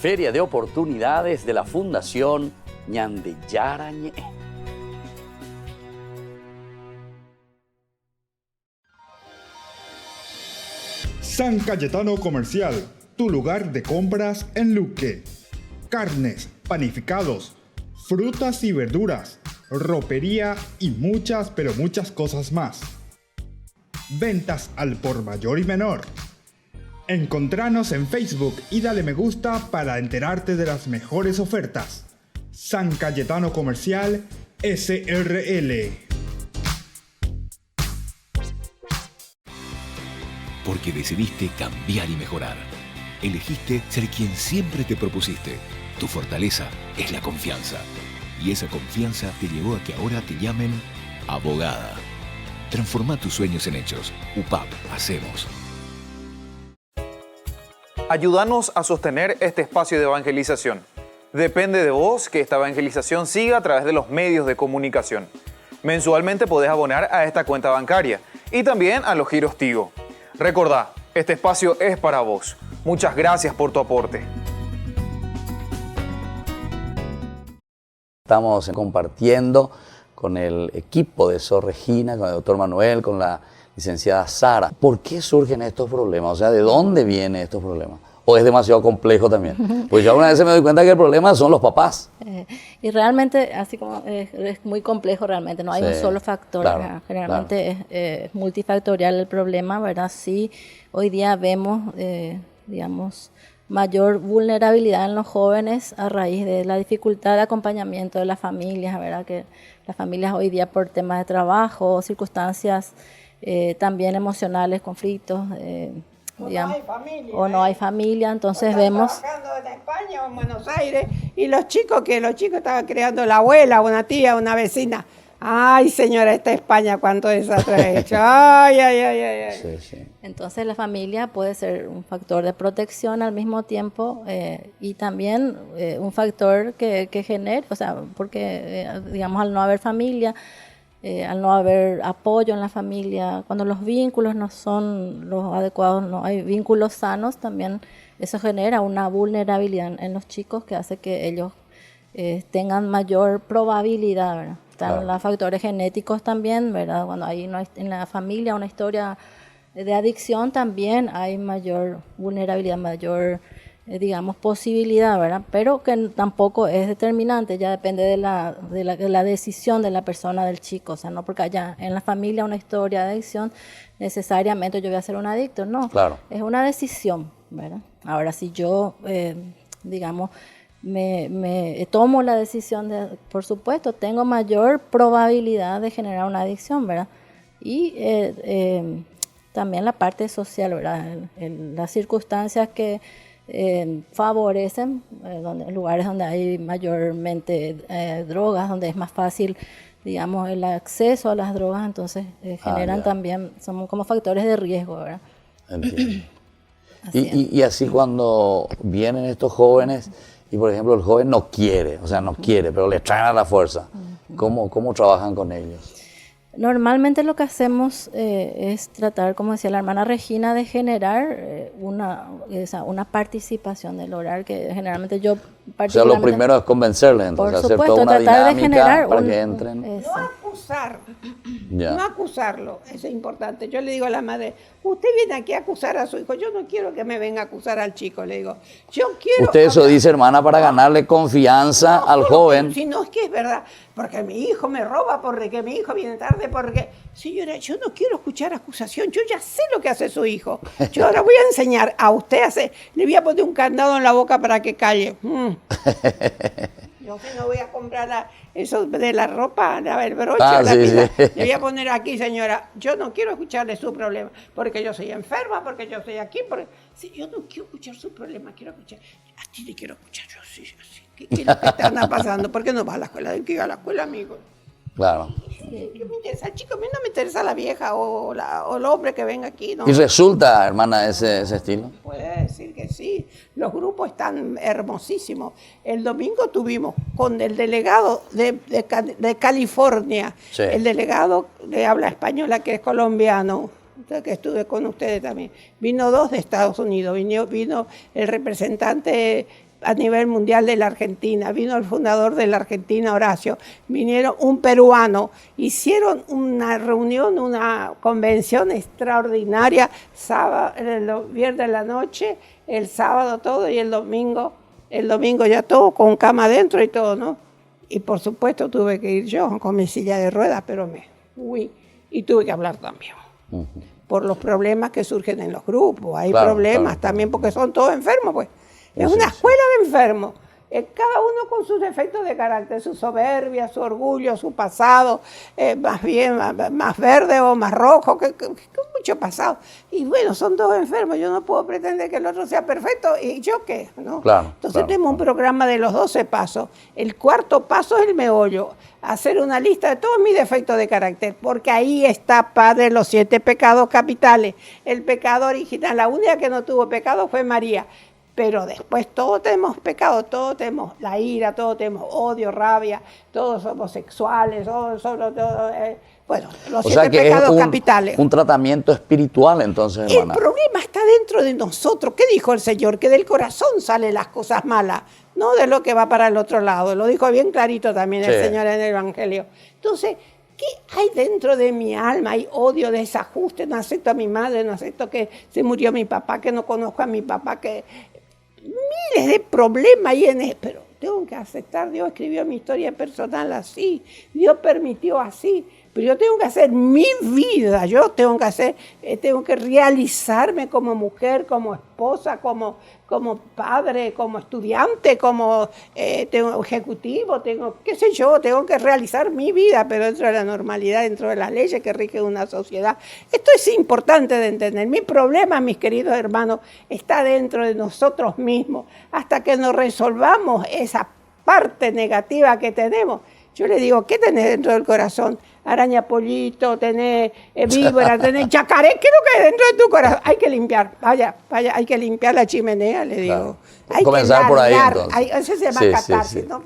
Feria de Oportunidades de la Fundación Ñande Yarañé. San Cayetano Comercial, tu lugar de compras en Luque. Carnes, panificados, frutas y verduras, ropería y muchas, pero muchas cosas más. Ventas al por mayor y menor. Encontranos en Facebook y dale me gusta para enterarte de las mejores ofertas. San Cayetano Comercial, SRL. Porque decidiste cambiar y mejorar. Elegiste ser quien siempre te propusiste. Tu fortaleza es la confianza. Y esa confianza te llevó a que ahora te llamen abogada. Transforma tus sueños en hechos. UPAP, hacemos. Ayúdanos a sostener este espacio de evangelización. Depende de vos que esta evangelización siga a través de los medios de comunicación. Mensualmente podés abonar a esta cuenta bancaria y también a los giros Tigo. Recordá, este espacio es para vos. Muchas gracias por tu aporte. Estamos compartiendo con el equipo de Sor Regina, con el doctor Manuel, con la licenciada Sara. ¿Por qué surgen estos problemas? O sea, ¿de dónde vienen estos problemas? ¿O es demasiado complejo también? Pues yo alguna vez me doy cuenta que el problema son los papás. Y realmente, así como es muy complejo realmente, no hay un solo factor. Claro, generalmente es multifactorial el problema, ¿verdad? Sí, hoy día vemos, digamos, mayor vulnerabilidad en los jóvenes a raíz de la dificultad de acompañamiento de las familias, ¿verdad? Que las familias hoy día por temas de trabajo, circunstancias también emocionales, conflictos, digamos, o no hay familia, entonces vemos trabajando en España o en Buenos Aires y los chicos estaban creando la abuela, una tía, una vecina. Ay, señora, esta España, cuánto desastre ha hecho. Ay, ay, ay, ay, ay. Sí, sí. Entonces la familia puede ser un factor de protección al mismo tiempo y también un factor que genere, o sea, porque digamos al no haber familia, al no haber apoyo en la familia, cuando los vínculos no son los adecuados, no hay vínculos sanos, también eso genera una vulnerabilidad en los chicos que hace que ellos tengan mayor probabilidad, ¿verdad? Están los factores genéticos también, ¿verdad? Cuando hay en la familia una historia de adicción, también hay mayor vulnerabilidad, mayor, digamos, posibilidad, ¿verdad? Pero que tampoco es determinante, ya depende de la decisión de la persona, del chico. O sea, no porque haya en la familia una historia de adicción, necesariamente yo voy a ser un adicto, no. Claro. Es una decisión, ¿verdad? Ahora, si yo, digamos, me tomo la decisión de, por supuesto, tengo mayor probabilidad de generar una adicción, ¿verdad? Y también la parte social, ¿verdad? Las circunstancias que favorecen lugares donde hay mayormente drogas, donde es más fácil, digamos, el acceso a las drogas, entonces generan también, son como factores de riesgo, ¿verdad? Entiendo. Y así cuando vienen estos jóvenes y, por ejemplo, el joven no quiere, pero le traen a la fuerza, ¿cómo trabajan con ellos? Normalmente lo que hacemos es tratar, como decía la hermana Regina, de generar una participación del hogar, que generalmente yo O sea, lo primero es convencerles, entonces, por hacer supuesto, toda una tratar de dinámica generar para que entren. No acusar, Ya. no acusarlo, eso es importante. Yo le digo a la madre, usted viene aquí a acusar a su hijo, yo no quiero que me venga a acusar al chico, le digo, yo quiero... Usted eso dice, hermana, para ganarle confianza al joven. Si no, es que es verdad, porque mi hijo me roba, porque mi hijo viene tarde, porque... Señora, yo no quiero escuchar acusación, yo ya sé lo que hace su hijo. Yo ahora voy a enseñar a usted a hacer, le voy a poner un candado en la boca para que calle. Yo que no voy a comprar eso de la ropa, el broche, la pila. Le voy a poner aquí, señora, yo no quiero escucharle su problema, porque yo soy enferma, porque yo estoy aquí, porque si yo no quiero escuchar su problema, quiero escuchar, a ti le quiero escuchar yo así. ¿Qué es lo que te anda pasando? ¿Por qué no vas a la escuela? ¿De qué va a la escuela, amigo? Claro. ¿Qué me interesa el chico? A mí no me interesa la vieja o el hombre que venga aquí, ¿no? ¿Y resulta, hermana, ese estilo? Puede decir que sí. Los grupos están hermosísimos. El domingo tuvimos con el delegado de California, el delegado de habla española que es colombiano, que estuve con ustedes también. Vino 2 de Estados Unidos, vino el representante a nivel mundial de la Argentina, vino el fundador de la Argentina, Horacio, vinieron un peruano, hicieron una reunión, una convención extraordinaria, el viernes de la noche, el sábado todo y el domingo ya todo con cama adentro y todo, ¿no? Y por supuesto tuve que ir yo con mi silla de ruedas, pero me fui y tuve que hablar también. Por los problemas que surgen en los grupos, hay problemas también porque son todos enfermos, pues. Es una escuela de enfermos, cada uno con sus defectos de carácter, su soberbia, su orgullo, su pasado, más verde o más rojo, que mucho pasado. Y bueno, son todos enfermos, yo no puedo pretender que el otro sea perfecto, ¿y yo qué? ¿No? Entonces tenemos un programa de los 12 pasos. El 4.º paso es el meollo, hacer una lista de todos mis defectos de carácter, porque ahí está, Padre, los 7 pecados capitales. El pecado original, la única que no tuvo pecado fue María. Pero después todos tenemos pecado, todos tenemos la ira, todos tenemos odio, rabia, todos somos sexuales, bueno, los 7 pecados capitales. Un tratamiento espiritual, entonces, hermana. El problema está dentro de nosotros. ¿Qué dijo el Señor? Que del corazón salen las cosas malas, no de lo que va para el otro lado. Lo dijo bien clarito también el Señor en el Evangelio. Entonces, ¿qué hay dentro de mi alma? Hay odio, desajuste, no acepto a mi madre, no acepto que se murió mi papá, que no conozco a mi papá, que... miles de problemas ahí pero tengo que aceptar, Dios escribió mi historia personal así, Dios permitió así, pero yo tengo que hacer mi vida, yo tengo que realizarme como mujer, como esposa, como padre, como estudiante, como ejecutivo, qué sé yo, tengo que realizar mi vida, pero dentro de la normalidad, dentro de las leyes que rigen una sociedad. Esto es importante de entender. Mi problema, mis queridos hermanos, está dentro de nosotros mismos. Hasta que nos resolvamos esa parte negativa que tenemos. Yo le digo, ¿qué tenés dentro del corazón? Araña pollito, tenés víbora, tenés chacaré, ¿qué es lo que hay dentro de tu corazón? Hay que limpiar, vaya, hay que limpiar la chimenea, le digo. Hay comenzar que largar, por ahí, Eso entonces. se llama catarsis, ¿no?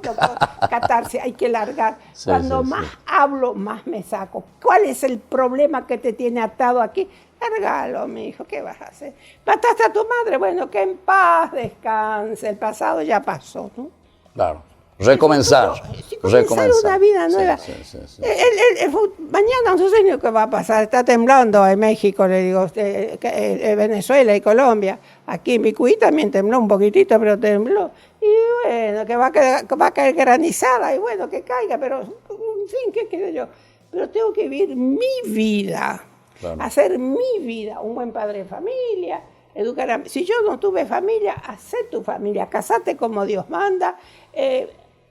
Catarsis, hay que largar. Cuando más hablo, más me saco. ¿Cuál es el problema que te tiene atado aquí? Lárgalo, mi hijo, ¿qué vas a hacer? ¿Mataste a tu madre? Bueno, que en paz descanse, el pasado ya pasó, ¿no? Claro. Recomenzar. Recomenzar una vida nueva. Mañana no sé ni lo que va a pasar. Está temblando en México, le digo, Venezuela y Colombia. Aquí en Vicuí también tembló un poquitito, pero tembló. Y bueno, que va a caer granizada, y bueno, que caiga, pero en fin, ¿qué quiero yo? Pero tengo que vivir mi vida, hacer mi vida, un buen padre de familia, Si yo no tuve familia, hacé tu familia, casate como Dios manda,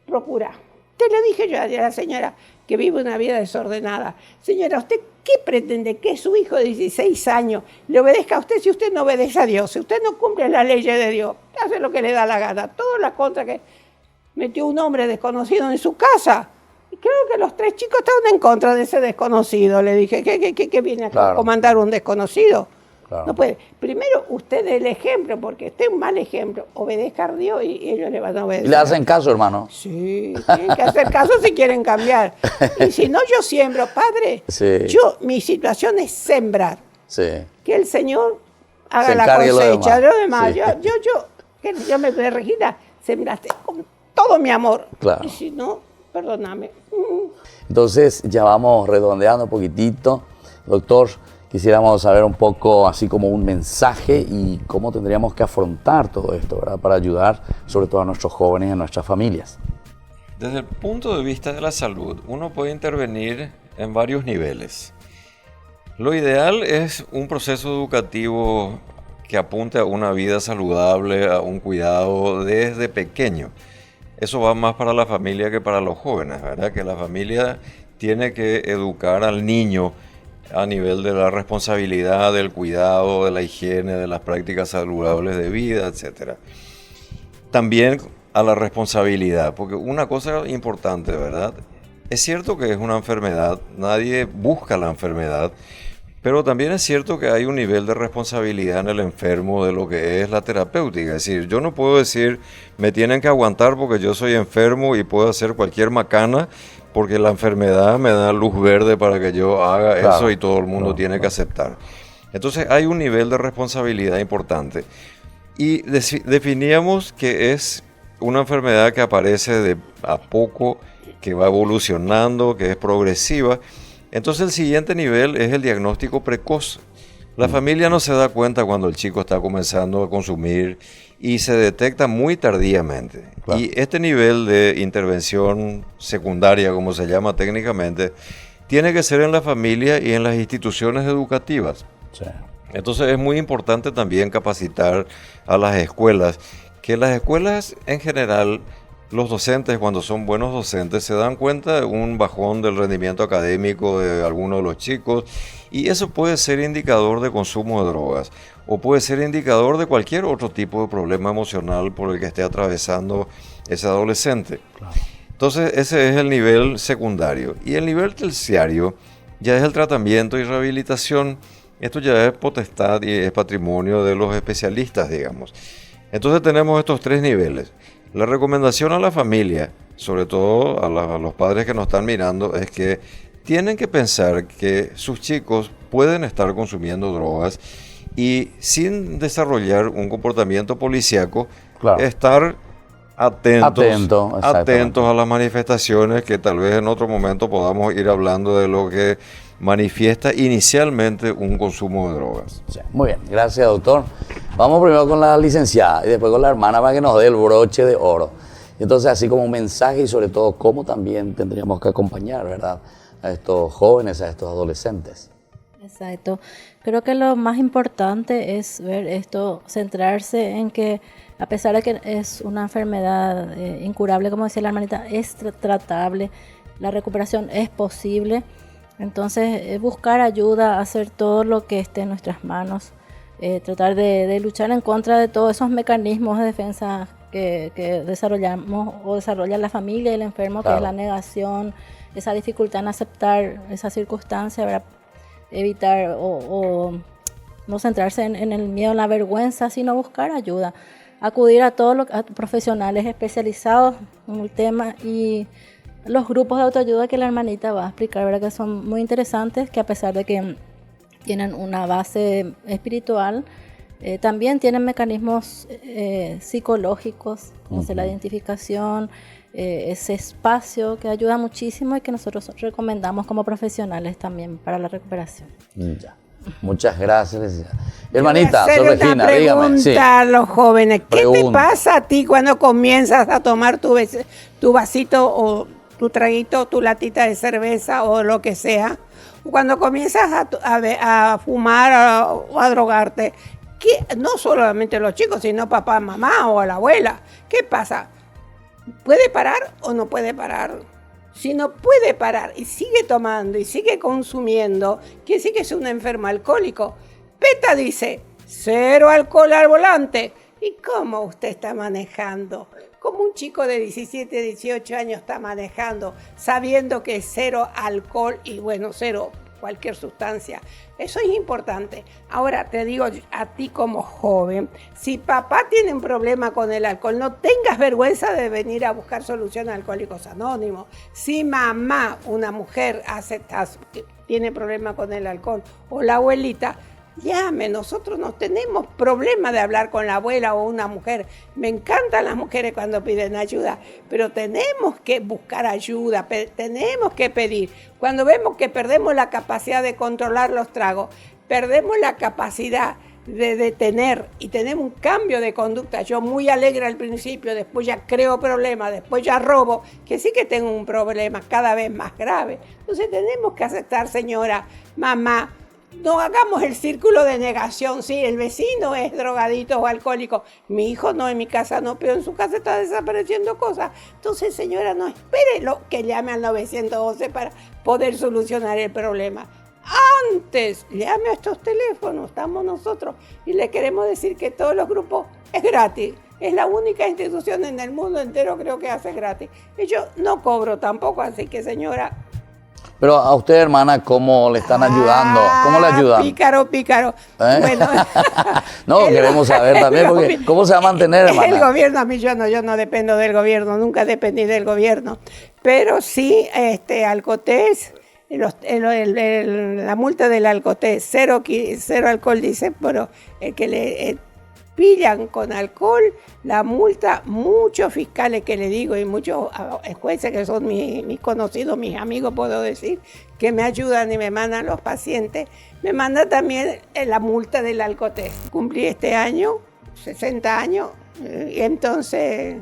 procura. Te lo dije yo a la señora que vive una vida desordenada. Señora, ¿usted qué pretende que su hijo de 16 años le obedezca a usted si usted no obedece a Dios? Si usted no cumple las leyes de Dios, hace lo que le da la gana. Toda la contra que metió un hombre desconocido en su casa. Y creo que los 3 chicos estaban en contra de ese desconocido. Le dije, ¿qué viene a comandar un desconocido? Claro. No puede. Primero, usted dé el ejemplo, porque usted es un mal ejemplo. Obedezca a Dios y ellos le van a obedecer. ¿Y le hacen caso, hermano? Sí, tienen que hacer caso si quieren cambiar. Y si no, yo siembro, padre. Sí. Mi situación es sembrar. Sí. Que el Señor haga la cosecha. Lo demás. Sí. Yo me voy, Regina, sembraste con todo mi amor. Claro. Y si no, perdóname. Entonces, ya vamos redondeando un poquitito. Doctor, quisiéramos saber un poco, así como un mensaje y cómo tendríamos que afrontar todo esto, ¿verdad? Para ayudar sobre todo a nuestros jóvenes y a nuestras familias. Desde el punto de vista de la salud, uno puede intervenir en varios niveles. Lo ideal es un proceso educativo que apunte a una vida saludable, a un cuidado desde pequeño. Eso va más para la familia que para los jóvenes, ¿verdad? Que la familia tiene que educar al niño a nivel de la responsabilidad, del cuidado, de la higiene, de las prácticas saludables de vida, etc. También a la responsabilidad, porque una cosa importante, ¿verdad? Es cierto que es una enfermedad, nadie busca la enfermedad, pero también es cierto que hay un nivel de responsabilidad en el enfermo de lo que es la terapéutica. Es decir, yo no puedo decir, me tienen que aguantar porque yo soy enfermo y puedo hacer cualquier macana, porque la enfermedad me da luz verde para que yo haga eso y todo el mundo tiene que aceptar. Entonces hay un nivel de responsabilidad importante. Y definíamos que es una enfermedad que aparece de a poco, que va evolucionando, que es progresiva. Entonces el siguiente nivel es el diagnóstico precoz. La familia no se da cuenta cuando el chico está comenzando a consumir y se detecta muy tardíamente. Claro. Y este nivel de intervención secundaria, como se llama técnicamente, tiene que ser en la familia y en las instituciones educativas. Sí. Entonces es muy importante también capacitar a las escuelas, que las escuelas en general, los docentes, cuando son buenos docentes, se dan cuenta de un bajón del rendimiento académico de algunos de los chicos, y eso puede ser indicador de consumo de drogas, o puede ser indicador de cualquier otro tipo de problema emocional por el que esté atravesando ese adolescente. Claro. Entonces ese es el nivel secundario. Y el nivel terciario ya es el tratamiento y rehabilitación. Esto ya es potestad y es patrimonio de los especialistas, digamos. Entonces tenemos estos 3 niveles. La recomendación a la familia, sobre todo a los padres que nos están mirando, es que tienen que pensar que sus chicos pueden estar consumiendo drogas y sin desarrollar un comportamiento policíaco, claro, estar atentos a las manifestaciones, que tal vez en otro momento podamos ir hablando de lo que manifiesta inicialmente un consumo de drogas. Sí, muy bien, gracias, doctor. Vamos primero con la licenciada y después con la hermana para que nos dé el broche de oro. Entonces, así como un mensaje y sobre todo cómo también tendríamos que acompañar, ¿verdad?, a estos jóvenes, a estos adolescentes. Exacto. Creo que lo más importante es ver esto, centrarse en que a pesar de que es una enfermedad incurable, como decía la hermanita, es tratable, la recuperación es posible. Entonces, buscar ayuda, hacer todo lo que esté en nuestras manos, tratar de luchar en contra de todos esos mecanismos de defensa que desarrollamos o desarrolla la familia y el enfermo, claro, que es la negación, esa dificultad en aceptar esa circunstancia, ¿verdad? Evitar o no centrarse en el miedo, en la vergüenza, sino buscar ayuda, acudir a todos los profesionales especializados en el tema y los grupos de autoayuda que la hermanita va a explicar, ¿verdad?, que son muy interesantes, que a pesar de que tienen una base espiritual, también tienen mecanismos psicológicos, como la identificación, ese espacio que ayuda muchísimo y que nosotros recomendamos como profesionales también para la recuperación. Ya. Muchas gracias. Hermanita, Sor Regina, dígame. Pregunta sí, a los jóvenes, ¿qué te pasa a ti cuando comienzas a tomar tu vasito o tu traguito, tu latita de cerveza o lo que sea? Cuando comienzas a fumar o a drogarte, no solamente los chicos, sino papá, mamá o la abuela. ¿Qué pasa? ¿Puede parar o no puede parar? Si no puede parar y sigue tomando y sigue consumiendo, quiere decir que es un enfermo alcohólico. PETA dice, 0 alcohol al volante. ¿Y cómo usted está manejando? ¿Cómo un chico de 17, 18 años está manejando sabiendo que es 0 alcohol y bueno, 0 cualquier sustancia? Eso es importante. Ahora te digo a ti como joven, si papá tiene un problema con el alcohol, no tengas vergüenza de venir a buscar solución a Alcohólicos Anónimos. Si mamá, una mujer, tiene problema con el alcohol, o la abuelita, llame, nosotros no tenemos problema de hablar con la abuela o una mujer. Me encantan las mujeres cuando piden ayuda, pero tenemos que buscar ayuda, tenemos que pedir. Cuando vemos que perdemos la capacidad de controlar los tragos, perdemos la capacidad de detener y tenemos un cambio de conducta. Yo muy alegre al principio, después ya creo problemas, después ya robo, que sí que tengo un problema cada vez más grave. Entonces tenemos que aceptar, señora, mamá, no hagamos el círculo de negación. Sí, el vecino es drogadito o alcohólico. Mi hijo no, en mi casa no, pero en su casa está desapareciendo cosas. Entonces, señora, no espere que llame al 911 para poder solucionar el problema. Antes, llame a estos teléfonos, estamos nosotros. Y le queremos decir que todos los grupos es gratis. Es la única institución en el mundo entero, creo que hace gratis. Y yo no cobro tampoco, así que, señora... Pero a usted, hermana, ¿cómo le están ayudando? ¿Cómo le ayudan? Pícaro. ¿Eh? Bueno, no, queremos saber también, porque ¿cómo se va a mantener, hermana? El gobierno, a mí yo no dependo del gobierno, nunca dependí del gobierno. Pero sí, Alcotés, la multa del Alcotés, 0 alcohol, dice, pero el que le pillan con alcohol, la multa, muchos fiscales que le digo y muchos jueces que son mis conocidos, mis amigos, puedo decir, que me ayudan y me mandan los pacientes, me manda también la multa del Alcotés. Cumplí este año 60 años y entonces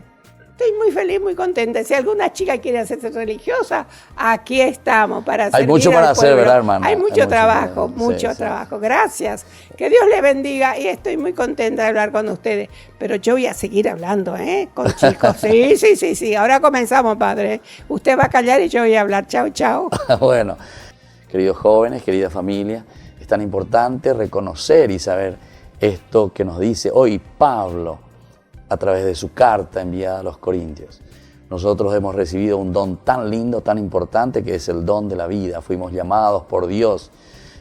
estoy muy feliz, muy contenta. Si alguna chica quiere hacerse religiosa, aquí estamos para servir. Hay mucho para hacer, ¿verdad, hermana? Hay mucho trabajo, mucho trabajo. Gracias. Que Dios le bendiga y estoy muy contenta de hablar con ustedes. Pero yo voy a seguir hablando, con chicos. Sí. Ahora comenzamos, padre. Usted va a callar y yo voy a hablar. Chao, chao. Bueno, queridos jóvenes, querida familia, es tan importante reconocer y saber esto que nos dice hoy Pablo a través de su carta enviada a los Corintios. Nosotros hemos recibido un don tan lindo, tan importante, que es el don de la vida. Fuimos llamados por Dios.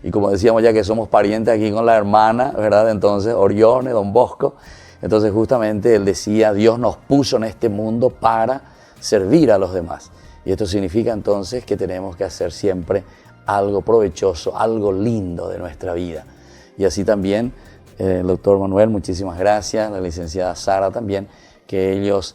Y como decíamos ya que somos parientes aquí con la hermana, ¿verdad? Entonces, Orione, Don Bosco. Entonces, justamente él decía, Dios nos puso en este mundo para servir a los demás. Y esto significa entonces que tenemos que hacer siempre algo provechoso, algo lindo de nuestra vida. Y así también, el doctor Manuel, muchísimas gracias, la licenciada Sara también, que ellos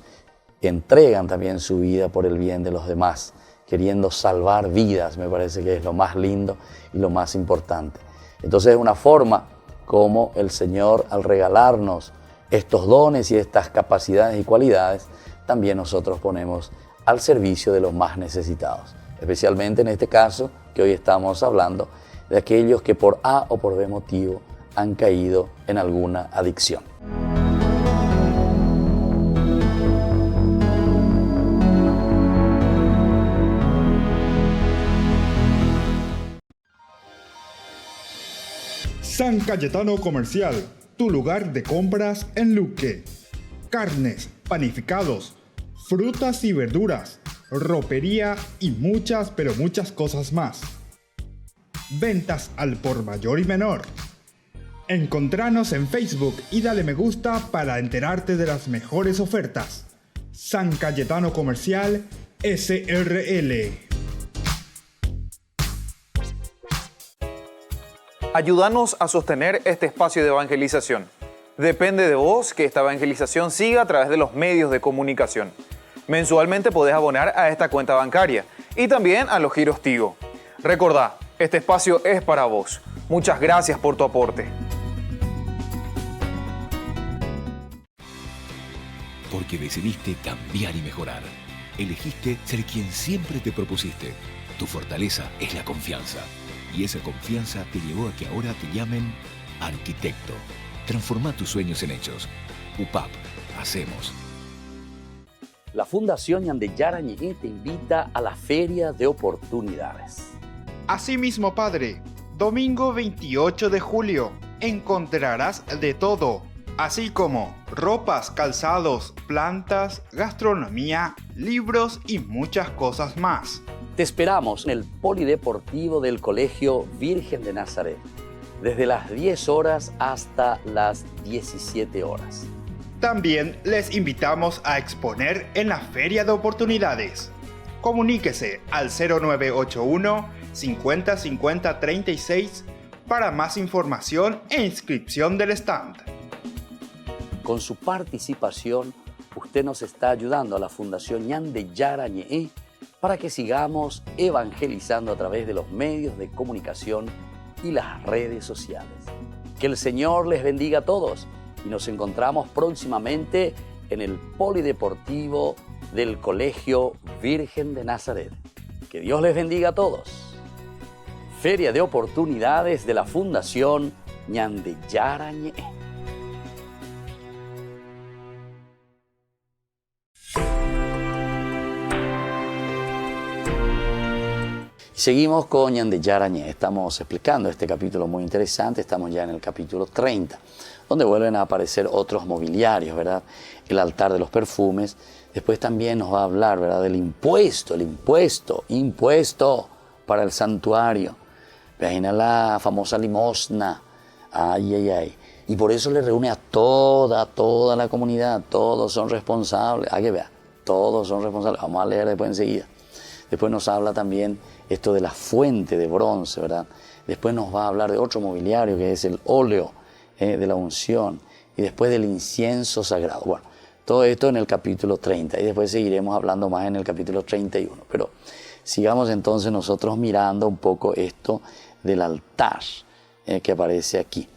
entregan también su vida por el bien de los demás, queriendo salvar vidas, me parece que es lo más lindo y lo más importante. Entonces es una forma como el Señor, al regalarnos estos dones y estas capacidades y cualidades, también nosotros ponemos al servicio de los más necesitados, especialmente en este caso que hoy estamos hablando de aquellos que por A o por B motivo han caído en alguna adicción. San Cayetano Comercial, tu lugar de compras en Luque. Carnes, panificados, frutas y verduras, ropería y muchas, pero muchas cosas más. Ventas al por mayor y menor. Encontranos en Facebook y dale me gusta para enterarte de las mejores ofertas. San Cayetano Comercial SRL. Ayúdanos a sostener este espacio de evangelización. Depende de vos que esta evangelización siga a través de los medios de comunicación. Mensualmente podés abonar a esta cuenta bancaria y también a los giros Tigo. Recordá, este espacio es para vos. Muchas gracias por tu aporte. Porque decidiste cambiar y mejorar. Elegiste ser quien siempre te propusiste. Tu fortaleza es la confianza. Y esa confianza te llevó a que ahora te llamen arquitecto. Transforma tus sueños en hechos. UPAP. Hacemos. La Fundación Ñandeyara Ñe'e te invita a la Feria de Oportunidades. Asimismo, Padre, domingo 28 de julio, encontrarás de todo, así como ropas, calzados, plantas, gastronomía, libros y muchas cosas más. Te esperamos en el Polideportivo del Colegio Virgen de Nazaret, desde las 10 horas hasta las 17 horas. También les invitamos a exponer en la Feria de Oportunidades. Comuníquese al 0981 50 50 36 para más información e inscripción del stand. Con su participación, usted nos está ayudando a la Fundación Ñandeyara Ñe'e para que sigamos evangelizando a través de los medios de comunicación y las redes sociales. Que el Señor les bendiga a todos y nos encontramos próximamente en el Polideportivo del Colegio Virgen de Nazaret. Que Dios les bendiga a todos. Feria de Oportunidades de la Fundación Ñandeyara Ñe'e. Seguimos con Ñandeyara Ñe'e. Estamos explicando este capítulo muy interesante. Estamos ya en el capítulo 30, donde vuelven a aparecer otros mobiliarios, ¿verdad? El altar de los perfumes. Después también nos va a hablar, ¿verdad?, del impuesto para el santuario. Imagina la famosa limosna. Ay. Y por eso le reúne a toda la comunidad. Todos son responsables. Que vea, todos son responsables. Vamos a leer después enseguida. Después nos habla también esto de la fuente de bronce, ¿verdad? Después nos va a hablar de otro mobiliario que es el óleo de la unción. Y después del incienso sagrado. Bueno, todo esto en el capítulo 30. Y después seguiremos hablando más en el capítulo 31. Pero sigamos entonces nosotros mirando un poco esto del altar que aparece aquí.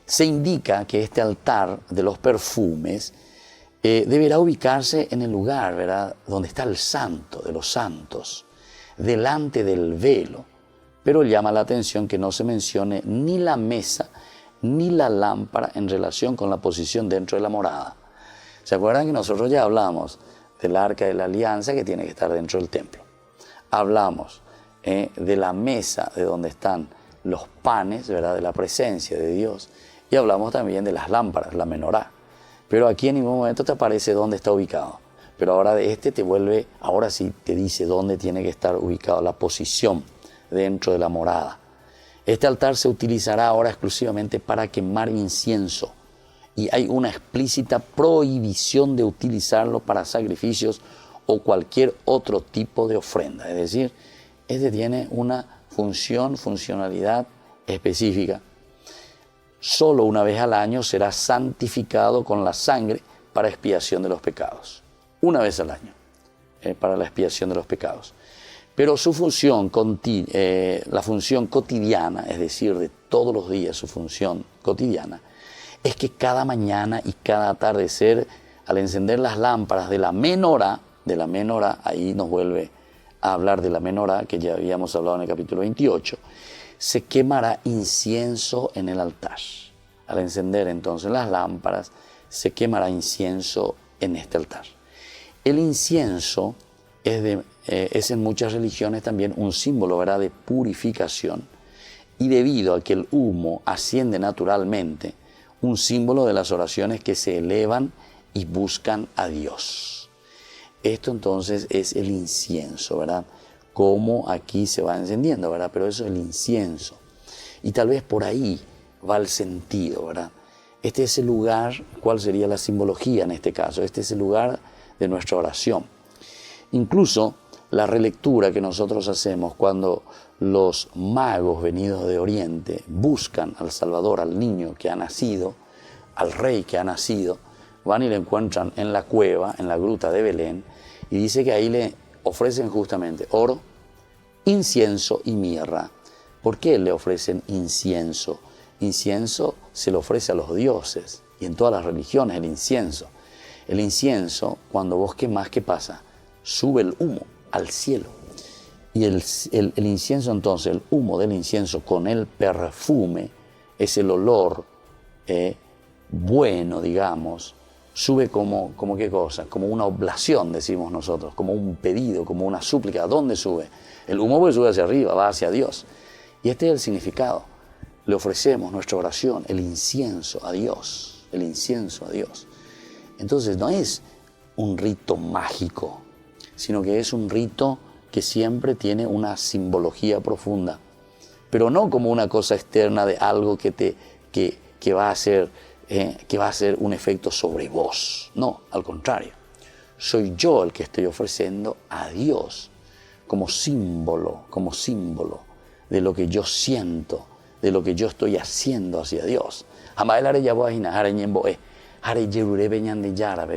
Se indica que este altar de los perfumes deberá ubicarse en el lugar, ¿verdad?, donde está el santo de los santos, delante del velo. Pero llama la atención que no se mencione ni la mesa ni la lámpara en relación con la posición dentro de la morada. ¿Se acuerdan que nosotros ya hablamos del arca de la alianza que tiene que estar dentro del templo? Hablamos de la mesa de donde están los panes, ¿verdad?, de la presencia de Dios. Y hablamos también de las lámparas, la menorá. Pero aquí en ningún momento te aparece dónde está ubicado. Pero ahora ahora sí te dice dónde tiene que estar ubicado, la posición dentro de la morada. Este altar se utilizará ahora exclusivamente para quemar incienso. Y hay una explícita prohibición de utilizarlo para sacrificios o cualquier otro tipo de ofrenda. Es decir, este tiene una funcionalidad específica. Solo una vez al año será santificado con la sangre para expiación de los pecados. Una vez al año, para la expiación de los pecados. Pero su función, la función cotidiana, es decir, de todos los días, su función cotidiana, es que cada mañana y cada atardecer, al encender las lámparas de la menorá, ahí nos vuelve a hablar de la menorá, que ya habíamos hablado en el capítulo 28, se quemará incienso en el altar. Al encender entonces las lámparas, se quemará incienso en este altar. El incienso es en muchas religiones también un símbolo, ¿verdad?, de purificación, y debido a que el humo asciende naturalmente, un símbolo de las oraciones que se elevan y buscan a Dios. Esto entonces es el incienso, ¿verdad?, cómo aquí se va encendiendo, ¿verdad? Pero eso es el incienso. Y tal vez por ahí va el sentido, ¿verdad? Este es el lugar, ¿cuál sería la simbología en este caso? Este es el lugar de nuestra oración. Incluso la relectura que nosotros hacemos cuando los magos venidos de Oriente buscan al Salvador, al niño que ha nacido, al rey que ha nacido, van y le encuentran en la cueva, en la gruta de Belén, y dice que ahí le ofrecen justamente oro, incienso y mirra. ¿Por qué le ofrecen incienso? Incienso se le ofrece a los dioses, y en todas las religiones el incienso. El incienso, cuando vos quemás, ¿qué pasa? Sube el humo al cielo. Y el incienso entonces, el humo del incienso con el perfume, es el olor bueno, digamos, sube como ¿qué cosa? Como una oblación, decimos nosotros, como un pedido, como una súplica. ¿A dónde sube? El humo pues sube hacia arriba, va hacia Dios. Y este es el significado. Le ofrecemos nuestra oración, el incienso a Dios, el incienso a Dios. Entonces no es un rito mágico, sino que es un rito que siempre tiene una simbología profunda, pero no como una cosa externa de algo que va a hacer un efecto sobre vos. No, al contrario. Soy yo el que estoy ofreciendo a Dios como símbolo de lo que yo siento, de lo que yo estoy haciendo hacia Dios.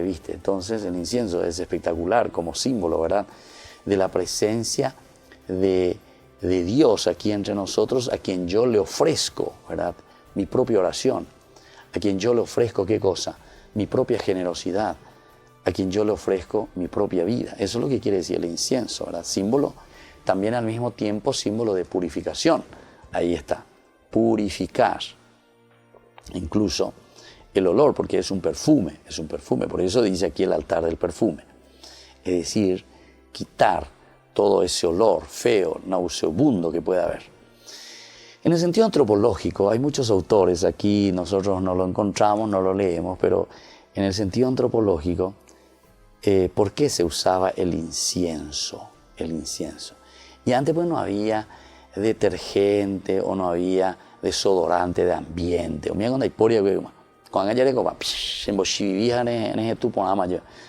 ¿Viste? Entonces el incienso es espectacular como símbolo, ¿verdad?, de la presencia de Dios aquí entre nosotros, a quien yo le ofrezco, ¿verdad?, mi propia oración, a quien yo le ofrezco, ¿qué cosa? Mi propia generosidad, a quien yo le ofrezco mi propia vida. Eso es lo que quiere decir el incienso, ¿verdad? Símbolo, también al mismo tiempo símbolo de purificación. Ahí está, purificar. Incluso el olor, porque es un perfume, por eso dice aquí el altar del perfume. Es decir, quitar todo ese olor feo, nauseabundo que pueda haber. En el sentido antropológico, hay muchos autores, aquí nosotros no lo encontramos, no lo leemos, pero en el sentido antropológico, ¿por qué se usaba el incienso? Y antes pues no había detergente o no había desodorante de ambiente. O mira cuando hay poria, cuando hay como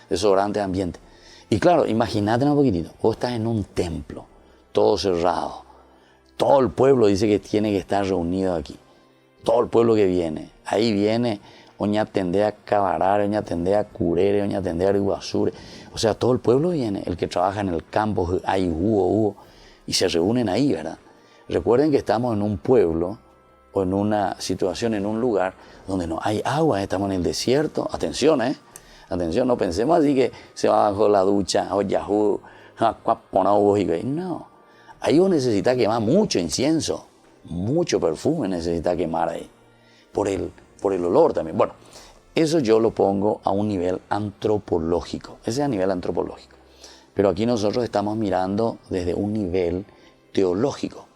desodorante de ambiente. Y claro, imagínate un poquitito, vos estás en un templo, todo cerrado. Todo el pueblo dice que tiene que estar reunido aquí. Todo el pueblo que viene. Ahí viene, oña tende a cabarar, oña tende a curere, oña tende a iguazure. O sea, todo el pueblo viene, el que trabaja en el campo, hay hubo, y se reúnen ahí, ¿verdad? Recuerden que estamos en un pueblo o en una situación, en un lugar donde no hay agua, estamos en el desierto. Atención, Atención, no pensemos así que se va bajo la ducha, no. Ahí vos necesitas quemar mucho incienso, mucho perfume necesitas quemar ahí, por el olor también. Bueno, eso yo lo pongo a un nivel antropológico, ese es a nivel antropológico. Pero aquí nosotros estamos mirando desde un nivel teológico.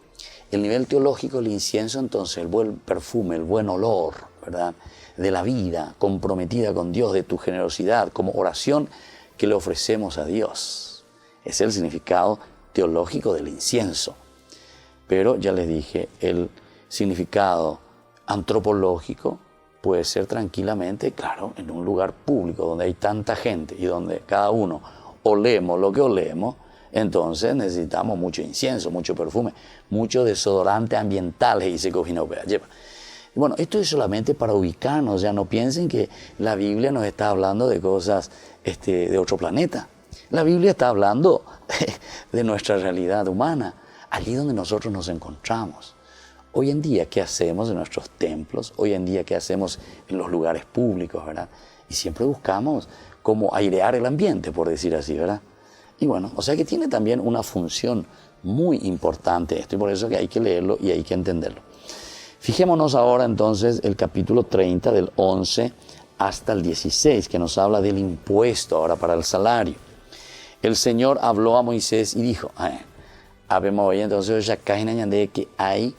El nivel teológico, el incienso, entonces, el buen perfume, el buen olor, ¿verdad?, de la vida comprometida con Dios, de tu generosidad, como oración que le ofrecemos a Dios. Ese es el significado teológico del incienso. Pero ya les dije, el significado antropológico puede ser tranquilamente, claro, en un lugar público donde hay tanta gente y donde cada uno olemos lo que olemos, entonces necesitamos mucho incienso, mucho perfume, mucho desodorante ambiental. Bueno, esto es solamente para ubicarnos, ya no piensen que la Biblia nos está hablando de cosas de otro planeta. La Biblia está hablando de nuestra realidad humana, allí donde nosotros nos encontramos. Hoy en día, ¿qué hacemos en nuestros templos? Hoy en día, ¿qué hacemos en los lugares públicos, verdad? Y siempre buscamos cómo airear el ambiente, por decir así, ¿verdad? Y bueno, o sea que tiene también una función muy importante esto, y por eso que hay que leerlo y hay que entenderlo. Fijémonos ahora entonces el capítulo 30 del 11 hasta el 16, que nos habla del impuesto ahora para el salario. El Señor habló a Moisés y dijo, habemos hoy entonces ya caen de que hay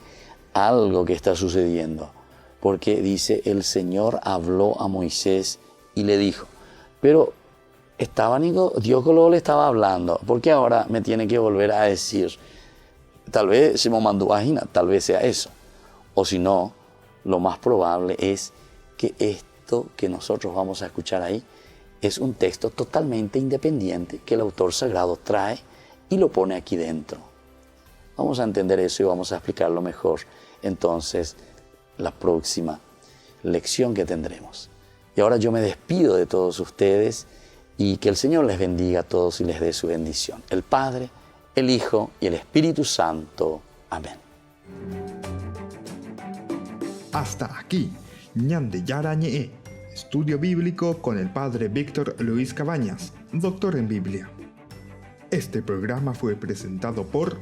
algo que está sucediendo, porque dice, el Señor habló a Moisés y le dijo, pero Dios luego le estaba hablando, ¿por qué ahora me tiene que volver a decir? Tal vez se me mandó vagina, tal vez sea eso. O si no, lo más probable es que esto que nosotros vamos a escuchar ahí es un texto totalmente independiente que el autor sagrado trae y lo pone aquí dentro. Vamos a entender eso y vamos a explicarlo mejor entonces la próxima lección que tendremos. Y ahora yo me despido de todos ustedes y que el Señor les bendiga a todos y les dé su bendición. El Padre, el Hijo y el Espíritu Santo. Amén. Hasta aquí, Ñande Yarañe, estudio bíblico con el Padre Víctor Luis Cabañas, doctor en Biblia. Este programa fue presentado por